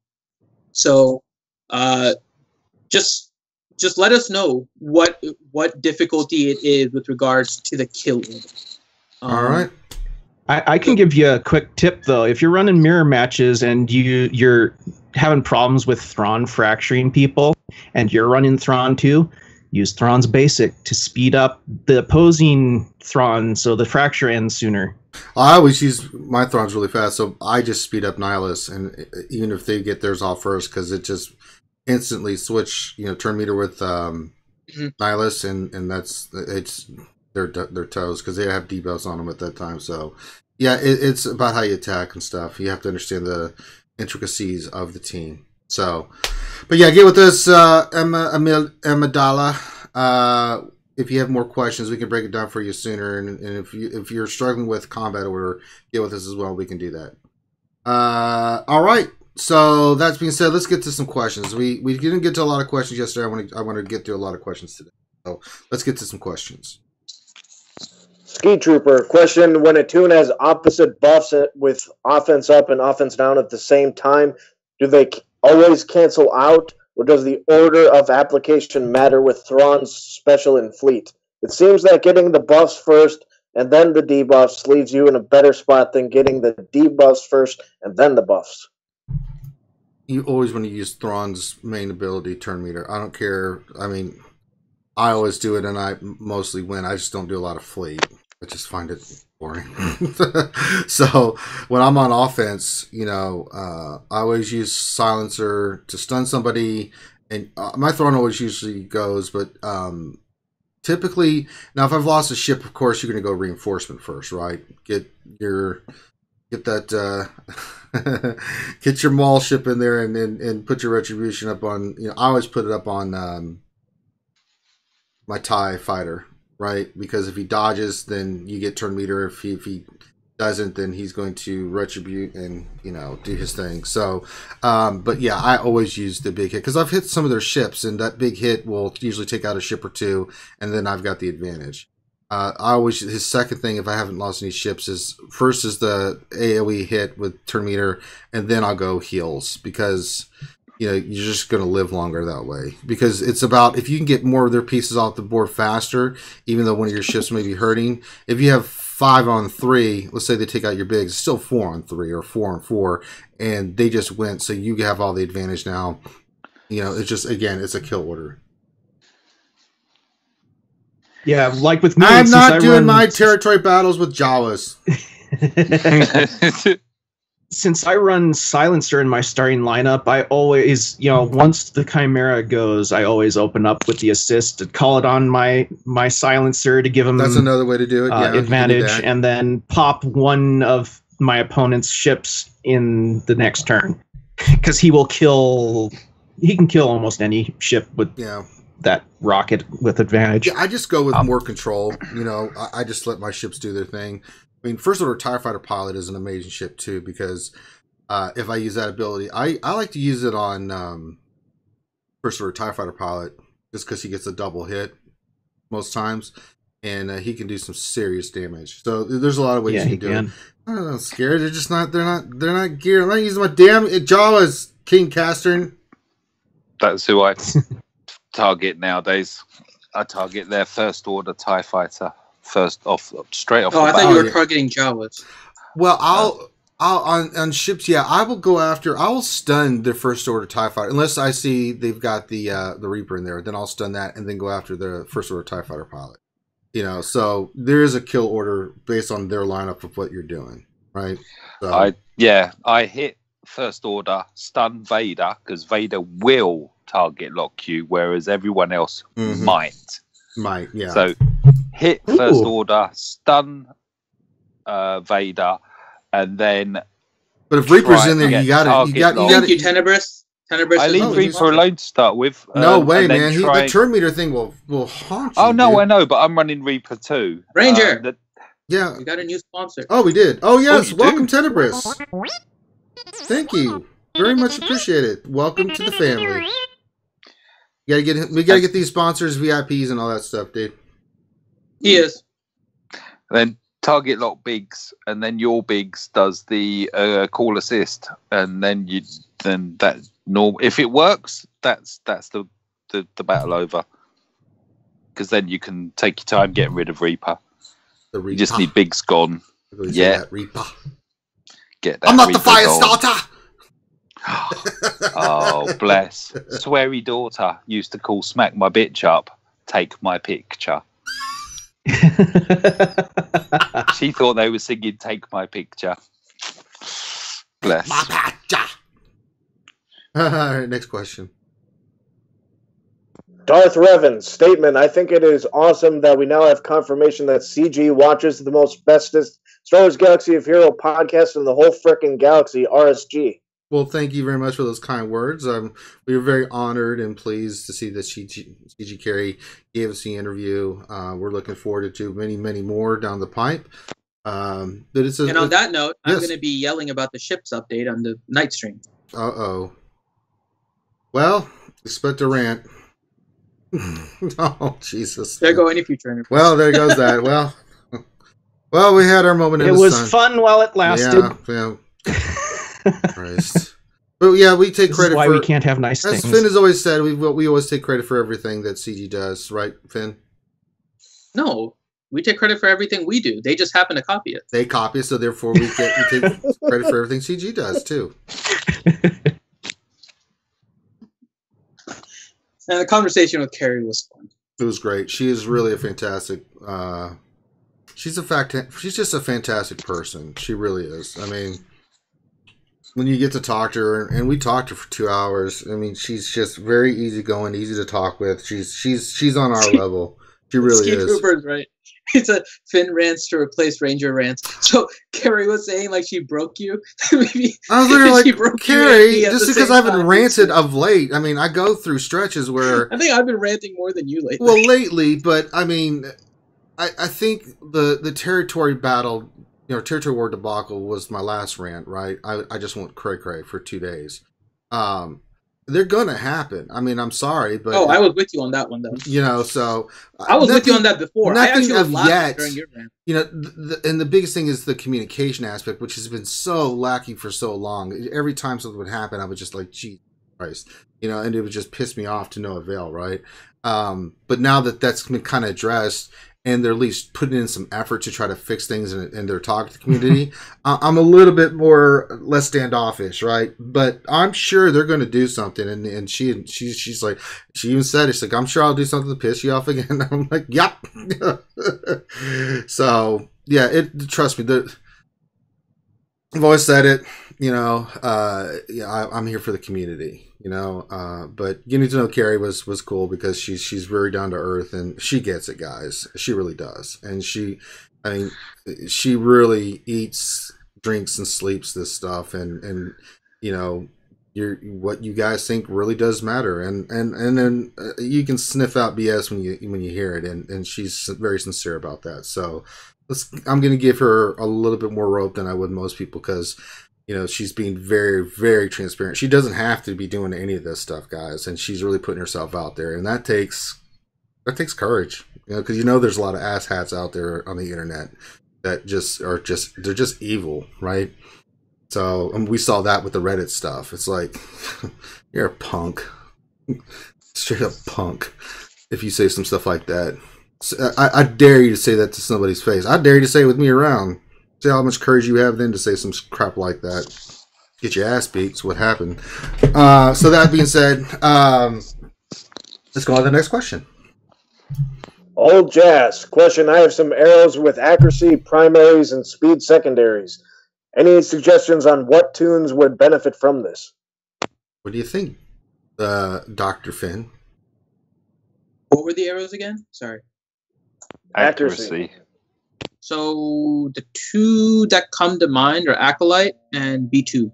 So just let us know what difficulty it is with regards to the kill order. All right. I can give you a quick tip though. If you're running mirror matches and you're having problems with Thrawn fracturing people, and you're running Thrawn too, use Thrawn's basic to speed up the opposing Thrawn so the fracture ends sooner. I always use my Thrawn's really fast, so I just speed up Nihilus, and even if they get theirs off first, because it just instantly switch, turn meter with Nihilus, and it's their toes, because they have debuffs on them at that time. So yeah, it's about how you attack and stuff. You have to understand the intricacies of the team. So, but yeah, get with us, Amidala. If you have more questions, we can break it down for you sooner. And if you're struggling with combat order, get with us as well. We can do that. All right. So that's being said, let's get to some questions. We didn't get to a lot of questions yesterday. I want to get to a lot of questions today. So let's get to some questions. Ski Trooper question: when a toon has opposite buffs with offense up and offense down at the same time, do they always cancel out, or does the order of application matter with Thrawn's special and fleet? It seems that getting the buffs first and then the debuffs leaves you in a better spot than getting the debuffs first and then the buffs. You always want to use Thrawn's main ability, turn meter. I don't care. I mean, I always do it, and I mostly win. I just don't do a lot of fleet. I just find it boring. So when I'm on offense, I always use silencer to stun somebody, and my Thrawn always usually goes, but typically, now if I've lost a ship, of course you're going to go reinforcement first, right? Get that get your Maul ship in there, and put your retribution up on. I always put it up on my TIE fighter. right? Because if he dodges, then you get turn meter. If he doesn't, then he's going to retribute and do his thing. So, but yeah, I always use the big hit because I've hit some of their ships, and that big hit will usually take out a ship or two, and then I've got the advantage. His second thing, if I haven't lost any ships, is first is the AoE hit with turn meter, and then I'll go heals because you're just going to live longer that way. Because it's about if you can get more of their pieces off the board faster, even though one of your ships may be hurting. If you have 5 on 3, let's say they take out your bigs, it's still 4 on 3 or 4 on 4, and they just went, so you have all the advantage now. It's just, again, it's a kill order. Yeah, like with me, I'm not doing my territory battles with Jawas. Since I run Silencer in my starting lineup, I always, once the Chimera goes, I always open up with the assist to call it on my Silencer to give him that's another way to do it. Yeah, advantage, and then pop one of my opponent's ships in the next turn because he can kill almost any ship with that rocket with advantage. Yeah, I just go with more control. I just let my ships do their thing. I mean, First Order TIE Fighter Pilot is an amazing ship too because if I use that ability, I like to use it on First Order TIE Fighter Pilot just because he gets a double hit most times, and he can do some serious damage. So there's a lot of ways you can do it. I'm not scared. They're just not. They're not geared. I'm not using my damn Jawas, King Castern. That's who I target nowadays. I target their First Order TIE Fighter. Straight off. Oh, I thought you were targeting Jawas. Well, I'll on ships. Yeah, I will stun the First Order TIE Fighter unless I see they've got the Reaper in there. Then I'll stun that and then go after the First Order TIE Fighter pilot. So there is a kill order based on their lineup of what you're doing, right? So, I hit First Order, stun Vader because Vader will target lock you, whereas everyone else might. Yeah. So hit First Order, stun Vader, and then. But if Reaper's in there, you got it. Thank you, Tenebris. I leave Reaper alone to start with. No way, man. The turn meter thing will haunt you. Oh no, dude. I know, but I'm running Reaper too. Ranger. Yeah, we got a new sponsor. Oh, we did. Oh yes, welcome Tenebris. Thank you, very much appreciated. Welcome to the family. We gotta get these sponsors, VIPs, and all that stuff, dude. He is. Then target lock Biggs, and then your Biggs does the call assist, and then that normal. If it works, that's the battle over. Because then you can take your time getting rid of Reaper. You just need Biggs gone. Yeah, Reaper. Get that. I'm not Reaper the fire gone. starter. Oh, bless. Sweary daughter used to call smack my bitch up, take my picture. She thought they were singing take my picture. Bless. My picture. All right, next question. Darth Revan's statement. I think it is awesome that we now have confirmation that CG watches the most bestest Star Wars Galaxy of Hero podcast in the whole frickin' galaxy, RSG. Well, thank you very much for those kind words. We were very honored and pleased to see that CG Carey gave us the interview. We're looking forward to many, many more down the pipe. But and on that note, I'm going to be yelling about the ships update on the night stream. Uh-oh. Well, expect a rant. Oh, Jesus. There go any future interviews. Well, there goes that. Well, we had our moment in the sun. It was fun while it lasted. Yeah. Christ. But yeah, we take credit for why we can't have nice things. As Finn has always said, we always take credit for everything that CG does, right, Finn? No, we take credit for everything we do. They just happen to copy it. They copy it, so therefore we take credit for everything CG does too. And the conversation with Carrie was fun. It was great. She is really a fantastic. She's just a fantastic person. She really is. I mean, when you get to talk to her, and we talked to her for 2 hours. I mean, she's just very easygoing, easy to talk with. She's on our level. She really is. Troopers, right? It's a Finn rants to replace Ranger rants. So Carrie was saying like she broke you. Maybe I was literally like, Carrie, just because I haven't ranted of late. I mean, I go through stretches where I think I've been ranting more than you lately. Well, lately, but I mean, I think the territory battle, territory war debacle was my last rant, right? I just went cray for 2 days. They're gonna happen. I mean, I'm sorry, but I was with you on that one though. So I was with you on that before. I Nothing actually was of laughing yet. during your rant. And the biggest thing is the communication aspect, which has been so lacking for so long. Every time something would happen, I would just like, gee, Christ, and it would just piss me off to no avail, right? But now that that's been kind of addressed, and they're at least putting in some effort to try to fix things in their talk to the community, I'm a little bit less standoffish, right? But I'm sure they're going to do something. And she's like, she even said, it's like, I'm sure I'll do something to piss you off again. I'm like, yep. So yeah, trust me, I've always said it, I'm here for the community, but getting to know Carrie was cool because she's very down to earth and she gets it, guys. She really does. And she really eats, drinks, and sleeps this stuff. And what you guys think really does matter. And then you can sniff out BS when you hear it. And she's very sincere about that. So I'm going to give her a little bit more rope than I would most people because, she's being very, very transparent. She doesn't have to be doing any of this stuff, guys, and she's really putting herself out there, and that takes courage, because there's a lot of asshats out there on the internet that they're just evil, right? So we saw that with the Reddit stuff. It's like you're a punk, straight up punk, if you say some stuff like that. I dare you to say that to somebody's face. I dare you to say it with me around. See how much courage you have then to say some crap like that. Get your ass beat. It's what happened. So that being said, let's go on to the next question. Old Jazz. Question. I have some arrows with accuracy primaries and speed secondaries. Any suggestions on what tunes would benefit from this? What do you think, Dr. Finn? What were the arrows again? Sorry. Accuracy. So the two that come to mind are Acolyte and B2.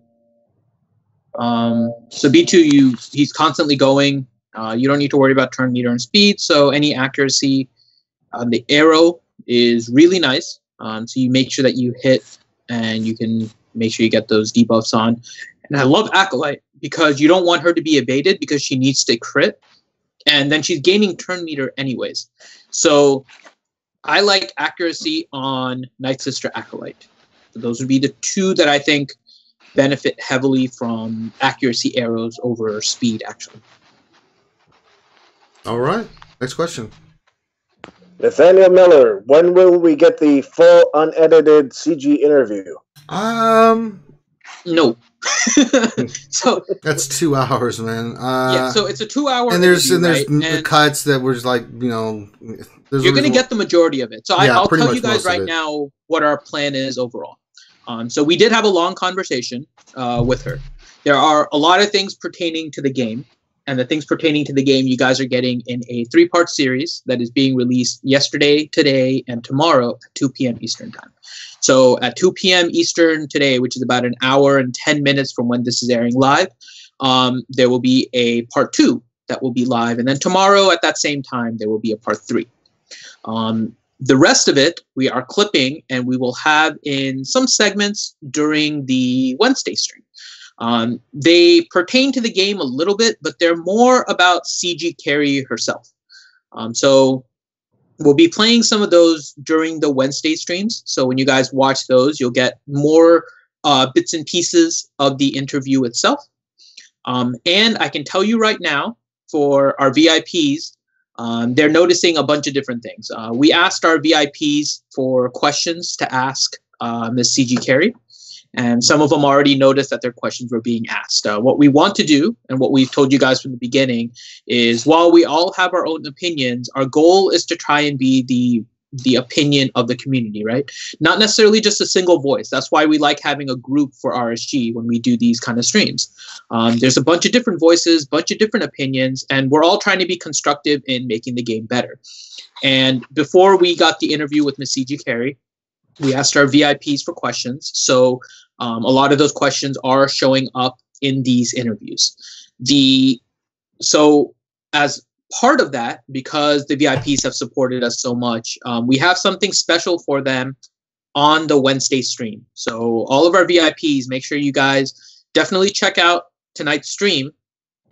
So B2, he's constantly going. You don't need to worry about turn meter and speed. So any accuracy on the arrow is really nice. So you make sure that you hit, and you can make sure you get those debuffs on. And I love Acolyte because you don't want her to be evaded because she needs to crit, and then she's gaining turn meter anyways. So I like accuracy on Night Sister Acolyte. So those would be the two that I think benefit heavily from accuracy arrows over speed, actually. All right. Next question. Nathaniel Miller, when will we get the full unedited CG interview? No. So that's 2 hours, man. Yeah, so it's a 2-hour and there's interview, right? cuts that were just like, you're going to get the majority of it. So I'll tell you guys right now what our plan is overall. So we did have a long conversation with her. There are a lot of things pertaining to the game, and the things pertaining to the game you guys are getting in a 3-part series that is being released yesterday, today, and tomorrow at 2 p.m. Eastern time. So at 2 p.m. Eastern today, which is about an hour and 10 minutes from when this is airing live, there will be a part 2 that will be live. And then tomorrow at that same time, there will be a part 3. The rest of it, we are clipping, and we will have in some segments during the Wednesday stream. They pertain to the game a little bit, but they're more about CG Carrie herself. So we'll be playing some of those during the Wednesday streams. So when you guys watch those, you'll get more bits and pieces of the interview itself. And I can tell you right now, for our VIPs, they're noticing a bunch of different things. We asked our VIPs for questions to ask Ms. CG Carrie, and some of them already noticed that their questions were being asked. What we want to do, and what we've told you guys from the beginning, is while we all have our own opinions, our goal is to try and be the opinion of the community, right? Not necessarily just a single voice. That's why we like having a group for RSG when we do these kind of streams. There's a bunch of different voices, bunch of different opinions, and we're all trying to be constructive in making the game better. And before we got the interview with Ms. CG Carrie, we asked our VIPs for questions. So a lot of those questions are showing up in these interviews. So as part of that, because the VIPs have supported us so much, we have something special for them on the Wednesday stream. So all of our VIPs, make sure you guys definitely check out tonight's stream,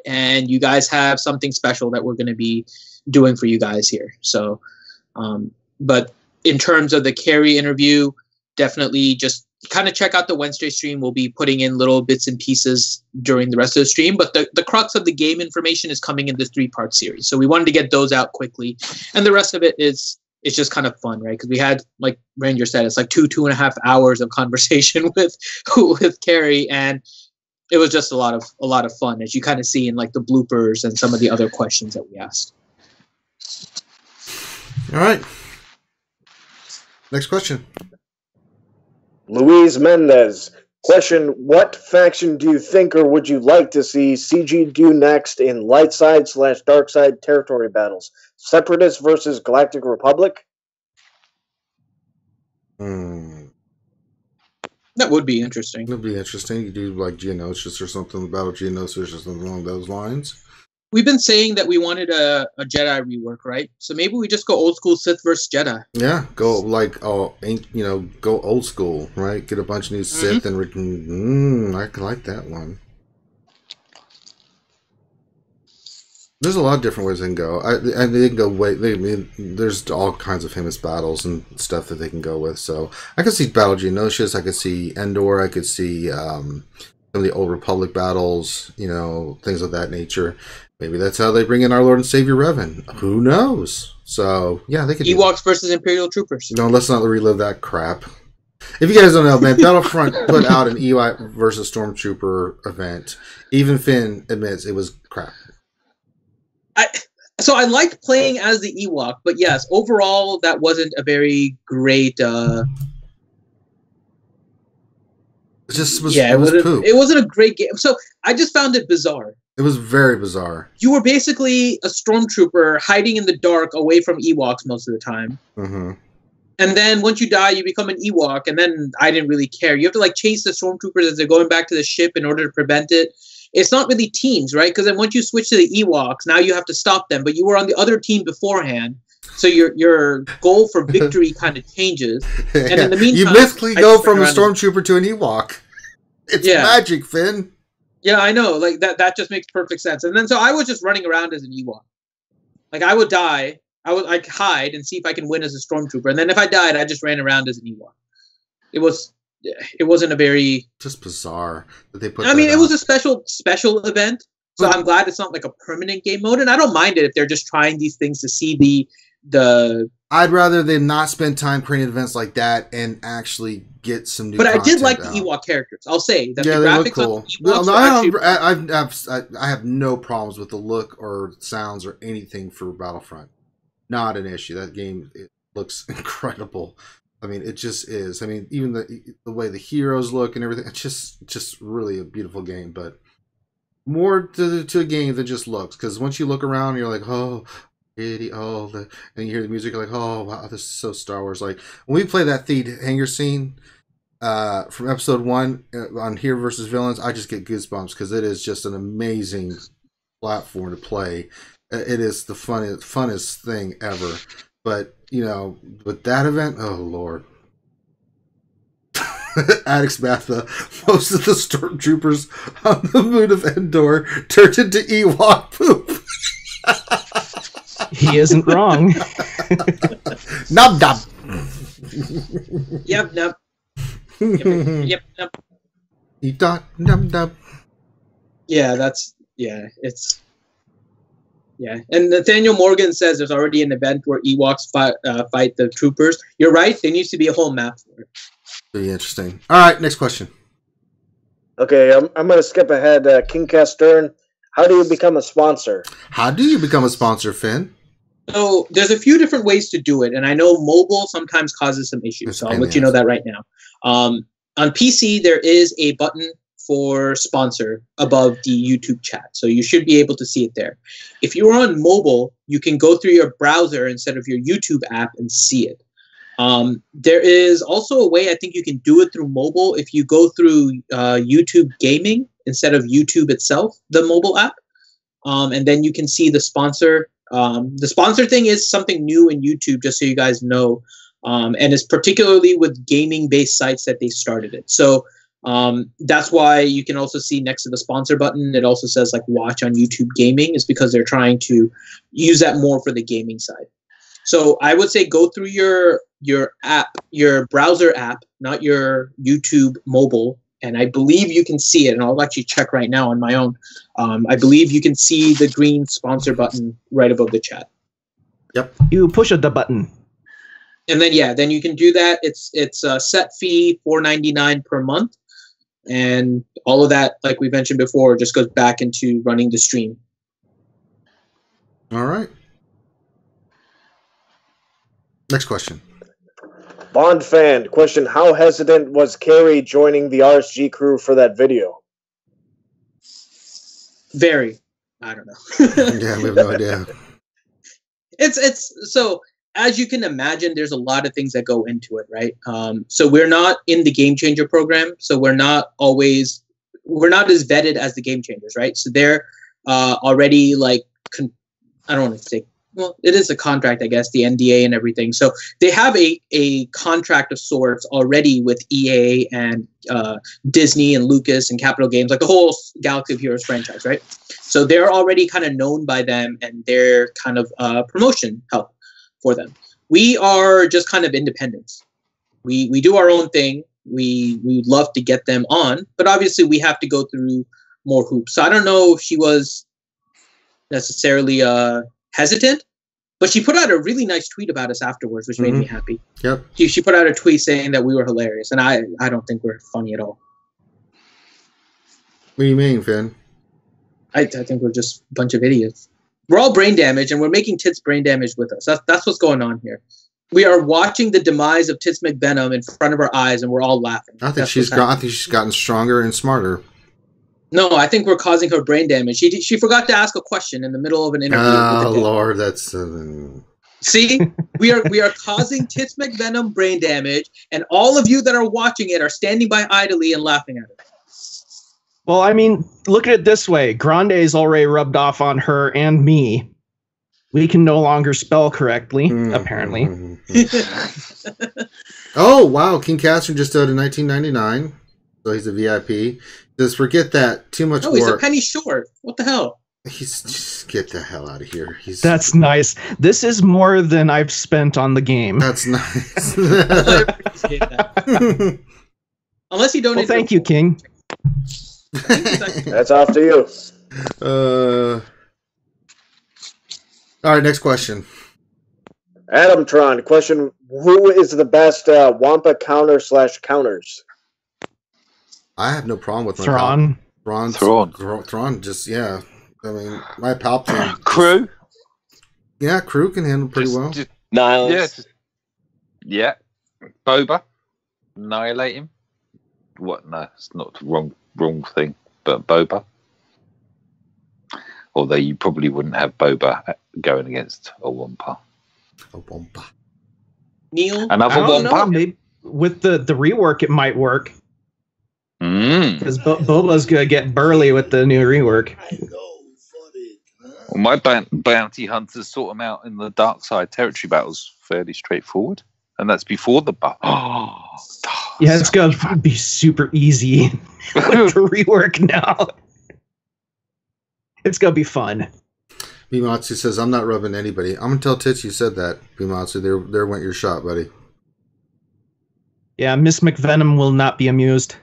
and you guys have something special that we're going to be doing for you guys here. So, but in terms of the Carrie interview, definitely just kind of check out the Wednesday stream. We'll be putting in little bits and pieces during the rest of the stream, but the crux of the game information is coming in this 3-part series. So we wanted to get those out quickly, and the rest of it is, it's just kind of fun, right? Because we had, like Ranger said, it's like 2.5 hours of conversation with Carrie, and it was just a lot of fun, as you kind of see in like the bloopers and some of the other questions that we asked. All right. Next question. Luis Mendez. Question, what faction do you think or would you like to see CG do next in light side/dark side territory battles? Separatists versus Galactic Republic? Hmm. That would be interesting. That'd be interesting. You do like Geonosis or something about Geonosis or something along those lines. We've been saying that we wanted a Jedi rework, right? So maybe we just go old school Sith versus Jedi. Yeah, go like go old school, right? Get a bunch of new Sith and I like that one. There's a lot of different ways they can go. They can go there's all kinds of famous battles and stuff that they can go with. So I could see Battle Geonosis. I could see Endor. I could see some of the old Republic battles. Things of that nature. Maybe that's how they bring in our Lord and Savior Revan. Who knows? So yeah, they could. Ewoks versus Imperial Troopers. No, let's not relive that crap. If you guys don't know, man, Battlefront put out an Ewok versus Stormtrooper event. Even Finn admits it was crap. So I liked playing as the Ewok, but yes, overall that wasn't a very great. It just was. Yeah, it was poop. It wasn't a great game. So I just found it bizarre. It was very bizarre. You were basically a stormtrooper hiding in the dark away from Ewoks most of the time. Mm-hmm. And then once you die, you become an Ewok, and then I didn't really care. You have to chase the stormtroopers as they're going back to the ship in order to prevent it. It's not really teams, right? Because then once you switch to the Ewoks, now you have to stop them. But you were on the other team beforehand, so your goal for victory kind of changes. And in the meantime, you mythically go from a stormtrooper to an Ewok. It's magic, Finn. Yeah, I know. That just makes perfect sense. And then so I was just running around as an Ewok. I would die. I'd hide and see if I can win as a stormtrooper. And then if I died, I just ran around as an Ewok. It wasn't a very just bizarre that they put. I mean, it was a special event. So I'm glad it's not like a permanent game mode, and I don't mind it if they're just trying these things to see the. I'd rather they not spend time creating events like that and actually get some new. But I did like the Ewok characters. I'll say that the graphics cool. on the Ewoks I have no problems with the look or sounds or anything for Battlefront. Not an issue. That game, it looks incredible. I mean, it just is. I mean, even the way the heroes look and everything, it's just really a beautiful game. But more to a game than just looks, because once you look around, you're like, oh, pretty, and you hear the music, you're like, oh wow, this is so Star Wars. Like when we play that Theed hangar scene from episode 1 on Hero versus Villains, I just get goosebumps because it is just an amazing platform to play. It is the funnest thing ever. But, with that event, oh, Lord. Addicts Matha, most of the stormtroopers on the moon of Endor turned into Ewok poop. He isn't wrong. Nub dub. Yep, nub. Yep, nub. Eat dot, nub dub. Yeah, Yeah, and Nathaniel Morgan says there's already an event where Ewoks fight the troopers. You're right. There needs to be a whole map for it. Pretty interesting. All right, next question. Okay, I'm going to skip ahead. King Castern, how do you become a sponsor? How do you become a sponsor, Finn? So there's a few different ways to do it, and I know mobile sometimes causes some issues. So I'll let you know that right now. On PC, there is a button for sponsor above the YouTube chat. So you should be able to see it there. If you're on mobile, you can go through your browser instead of your YouTube app and see it. There is also a way I think you can do it through mobile if you go through YouTube Gaming instead of YouTube itself, the mobile app. And then you can see the sponsor The sponsor thing is something new in YouTube, just so you guys know, and it's particularly with gaming-based sites that they started it. So that's why you can also see next to the sponsor button, it also says like watch on YouTube Gaming, is because they're trying to use that more for the gaming side. So I would say go through your app, your browser app, not your YouTube mobile. And I believe you can see it, and I'll actually check right now on my own. I believe you can see the green sponsor button right above the chat. Yep. You push the button. And then then you can do that. It's a set fee, $4.99 per month, and all of that, like we mentioned before, just goes back into running the stream. All right. Next question. Bond fan question: how hesitant was Carrie joining the RSG crew for that video? Very. I don't know. Yeah, we have no idea. It's so, as you can imagine, there's a lot of things that go into it, right? So we're not in the Game Changer program, so we're not as vetted as the Game Changers, right? So they're already like, I don't want to say, well, it is a contract, I guess, the NDA and everything. So they have a contract of sorts already with EA and Disney and Lucas and Capital Games, like the whole Galaxy of Heroes franchise, right? So they're already kind of known by them, and they're kind of promotion help for them. We are just kind of independents. We do our own thing. We would love to get them on, but obviously we have to go through more hoops. So I don't know if she was necessarily hesitant, but she put out a really nice tweet about us afterwards, which made me happy. Yep. She put out a tweet saying that we were hilarious, and I don't think we're funny at all. What do you mean, Finn? I think we're just a bunch of idiots. We're all brain damaged, and we're making Tits brain damaged with us. That's what's going on here. We are watching the demise of Tits McVenom in front of our eyes, and we're all laughing. I think she's gotten stronger and smarter. No, I think we're causing her brain damage. She forgot to ask a question in the middle of an interview. Oh Lord, that's. See, we are causing Tits McVenom brain damage, and all of you that are watching it are standing by idly and laughing at it. Well, I mean, look at it this way. Grande's already rubbed off on her and me. We can no longer spell correctly, apparently. Oh, wow. King Catherine just died in 1999. So he's a VIP. Just forget that. Too much work. He's a penny short. What the hell? Just get the hell out of here. That's nice. This is more than I've spent on the game. That's nice. I appreciate that. Unless you donate. Well, thank you, King. That's off to you. All right, next question. Adamtron question: who is the best Wampa counter/counters? I have no problem with my Thrawn. Thrawn. Just yeah. I mean, my Palpatine. Crew. Yeah, Crew can handle pretty well. Nihilus. Yeah. Boba. Annihilate him. What? No, it's not the wrong thing. But Boba. Although you probably wouldn't have Boba going against a Wampa. A Wampa. Neil? Another Wampa? Maybe with the rework, it might work. Because Boba's going to get burly with the new rework. Well, my bounty hunters sort them out in the dark side territory battles fairly straightforward. And that's before the buff. Yeah, it's going to be super easy with the rework now. It's going to be fun. Bimatsu says, I'm not rubbing anybody. I'm going to tell Tits you said that, Bimatsu. There went your shot, buddy. Yeah, Miss McVenom will not be amused.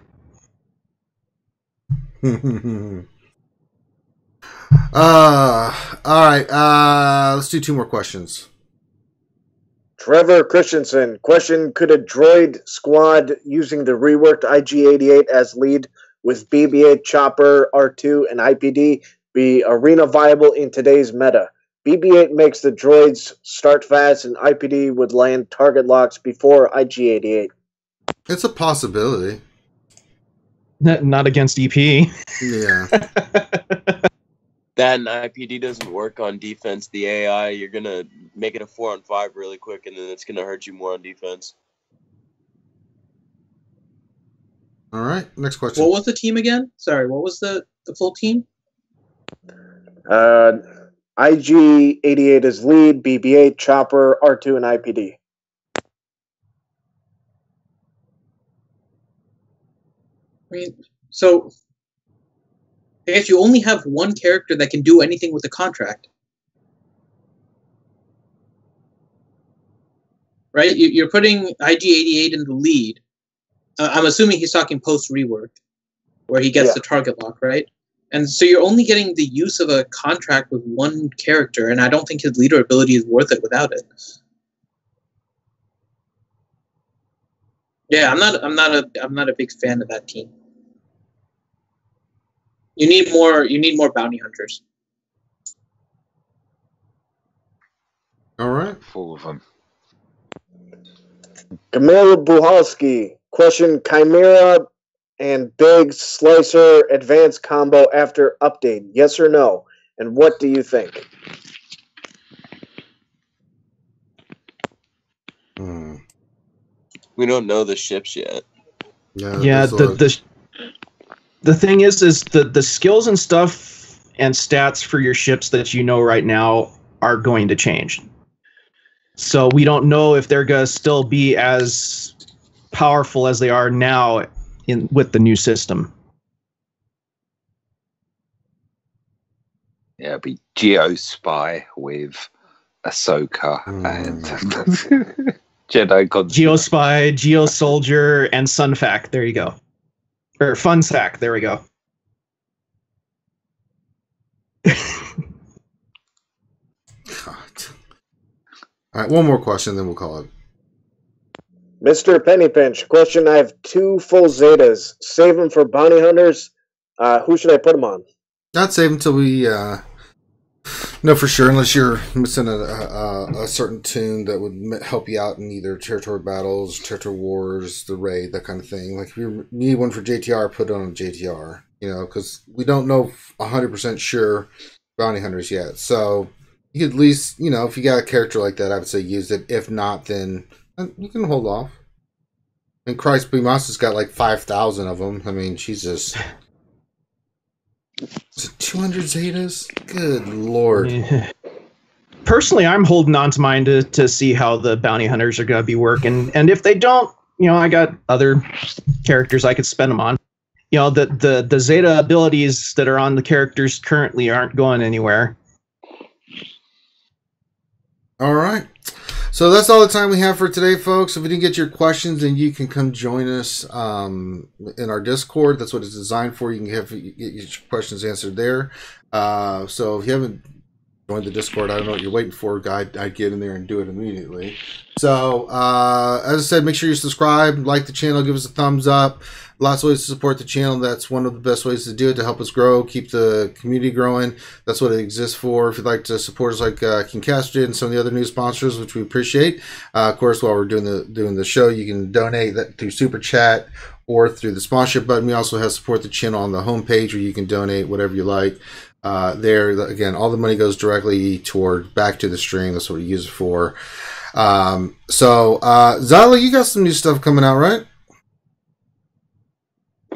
All right. Let's do 2 more questions. Trevor Christensen question: could a droid squad using the reworked IG-88 as lead with BB-8, Chopper, R2, and IPD be arena viable in today's meta? BB-8 makes the droids start fast, and IPD would land target locks before IG-88. It's a possibility. Not against EP. Yeah. That and IPD doesn't work on defense. The AI, you're going to make it a 4-on-5 really quick, and then it's going to hurt you more on defense. All right, next question. What was the team again? Sorry, what was the full team? IG-88 is lead, BB-8, chopper, R2, and IPD. I mean, so I guess you only have one character that can do anything with the contract. Right? You're putting IG-88 in the lead. I'm assuming he's talking post-rework, where he gets the target lock, right? And so you're only getting the use of a contract with one character, and I don't think his leader ability is worth it without it. Yeah, I'm not a big fan of that team. You need more bounty hunters. All right. 4 of them. Camille Buhalski, question: Chimera and Big Slicer advanced combo after update, yes or no? And what do you think? We don't know the ships yet. Yeah, the thing is the skills and stuff and stats for your ships that you know right now are going to change. So we don't know if they're going to still be as powerful as they are now with the new system. Yeah, it'd be Geospy with Ahsoka and Jedi Concept. Geospy, Geosoldier, and Sunfac. There you go. Or Funsac. There we go. All right, one more question, then we'll call it. Mr. Pennypinch, question: I have 2 full Zetas. Save them for bounty hunters. Who should I put them on? Not save until we know for sure, unless you're missing a certain tune that would help you out in either territory battles, territory wars, the raid, that kind of thing. Like if you need one for JTR, put it on a JTR. You know, because we don't know 100% sure bounty hunters yet. So you could at least, you know, if you got a character like that, I would say use it. If not, then you can hold off. And Christ, Bimasa's got like 5,000 of them. I mean, Jesus. Is it 200 Zetas? Good Lord. Personally, I'm holding on to mine to see how the bounty hunters are going to be working. And if they don't, you know, I got other characters I could spend them on. You know, the Zeta abilities that are on the characters currently aren't going anywhere. All right. So that's all the time we have for today, folks. If we didn't get your questions, then you can come join us in our Discord. That's what it's designed for. You can get your questions answered there. So if you haven't joined the Discord, I don't know what you're waiting for. I'd get in there and do it immediately. So as I said, make sure you subscribe, like the channel, give us a thumbs up. Lots of ways to support the channel. That's one of the best ways to do it, to help us grow, keep the community growing. That's what it exists for. If you'd like to support us like King Castro and some of the other new sponsors, which we appreciate. Of course, while we're doing the show, you can donate that through Super Chat or through the sponsorship button. We also have support the channel on the homepage where you can donate whatever you like. There, again, all the money goes directly toward back to the stream. That's what we use it for. Zyla, you got some new stuff coming out, right?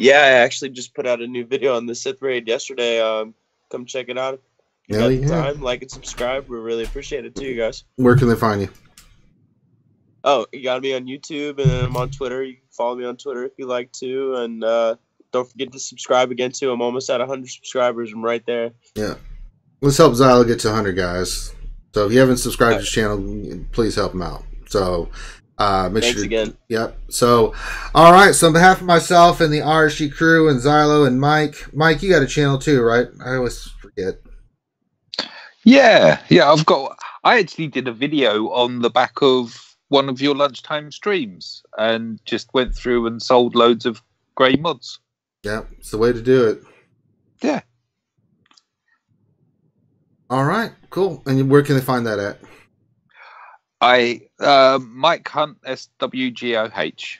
Yeah, I actually just put out a new video on the Sith Raid yesterday. Come check it out. If you got the time, like and subscribe. We really appreciate it too, you guys. Where can they find you? Oh, you got me on YouTube, and then I'm on Twitter. You can follow me on Twitter if you like to, and don't forget to subscribe again too. I'm almost at 100 subscribers. I'm right there. Yeah, let's help Zyla get to 100, guys. So if you haven't subscribed to his channel, please help him out. So make Thanks sure. Again. Yep. So, all right. So on behalf of myself and the RSG crew and Zylo and Mike, you got a channel too, right? I always forget. Yeah. I actually did a video on the back of one of your lunchtime streams and just went through and sold loads of grey mods. Yeah, it's the way to do it. Yeah. All right, cool. And where can they find that at? Mike Hunt, SWGOH.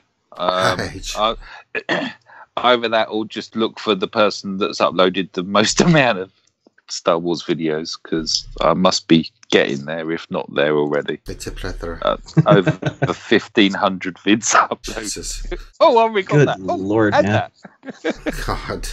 Either that or just look for the person that's uploaded the most amount of Star Wars videos, because I must be getting there, if not there already. It's a plethora. Over 1,500 vids uploaded. Jesus. Oh, I'll record Good that. Lord, add man. that. God.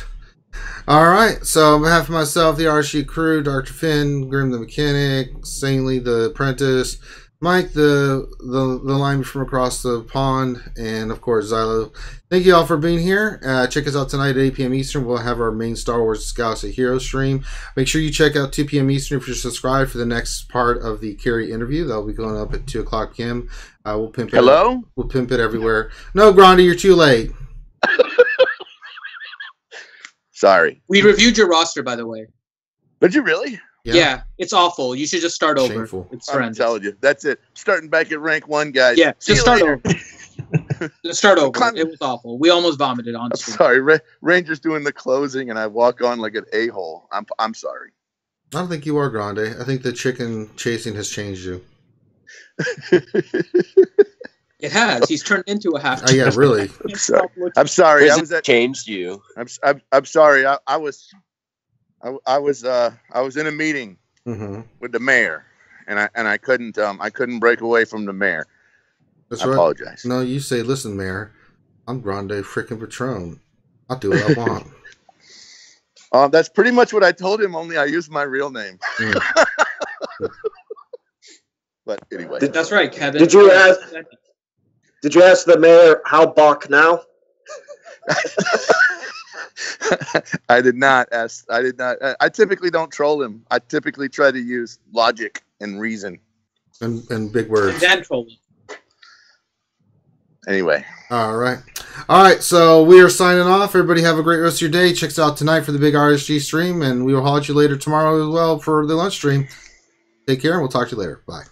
All right. So on behalf of myself, the RSG crew, Dr. Finn, Grim the mechanic, Sanely the apprentice, Mike the lineman from across the pond, and of course Xylo. Thank you all for being here. Check us out tonight at 8 p.m. Eastern. We'll have our main Star Wars Galaxy Heroes stream. Make sure you check out 2 p.m. Eastern if you're subscribed for the next part of the Carrie interview. That'll be going up at 2 o'clock p.m. We'll pimp it. Hello? We'll pimp it everywhere. No, Grandi, you're too late. Sorry. We reviewed your roster, by the way. Did you really? Yeah, it's awful. You should just start over. Shameful. It's I'm horrendous. telling you. That's it. Starting back at rank 1, guys. Yeah, See just you start later. over. Just start over. Climb- It was awful. We almost vomited on I'm stream. sorry. Ranger's doing the closing, and I walk on like an a-hole. I'm sorry. I don't think you are, Grande. I think the chicken chasing has changed you. It has. He's turned into a half. Oh, yeah, really. I'm sorry. I Prison was at. changed you. I'm sorry. I was in a meeting Mm-hmm. with the mayor, and I couldn't break away from the mayor. That's I right. apologize. No, you say, listen, Mayor, I'm Grande freaking Patron. I'll do what I want. That's pretty much what I told him. Only I used my real name. Mm. But anyway, That's right, Kevin. Did you ask the mayor how Bach now? I did not ask. I typically don't troll him. I typically try to use logic and reason. And big words. Dan trolling. Anyway. All right. So we are signing off. Everybody have a great rest of your day. Check us out tonight for the big RSG stream, and we will holler at you later tomorrow as well for the lunch stream. Take care, and we'll talk to you later. Bye.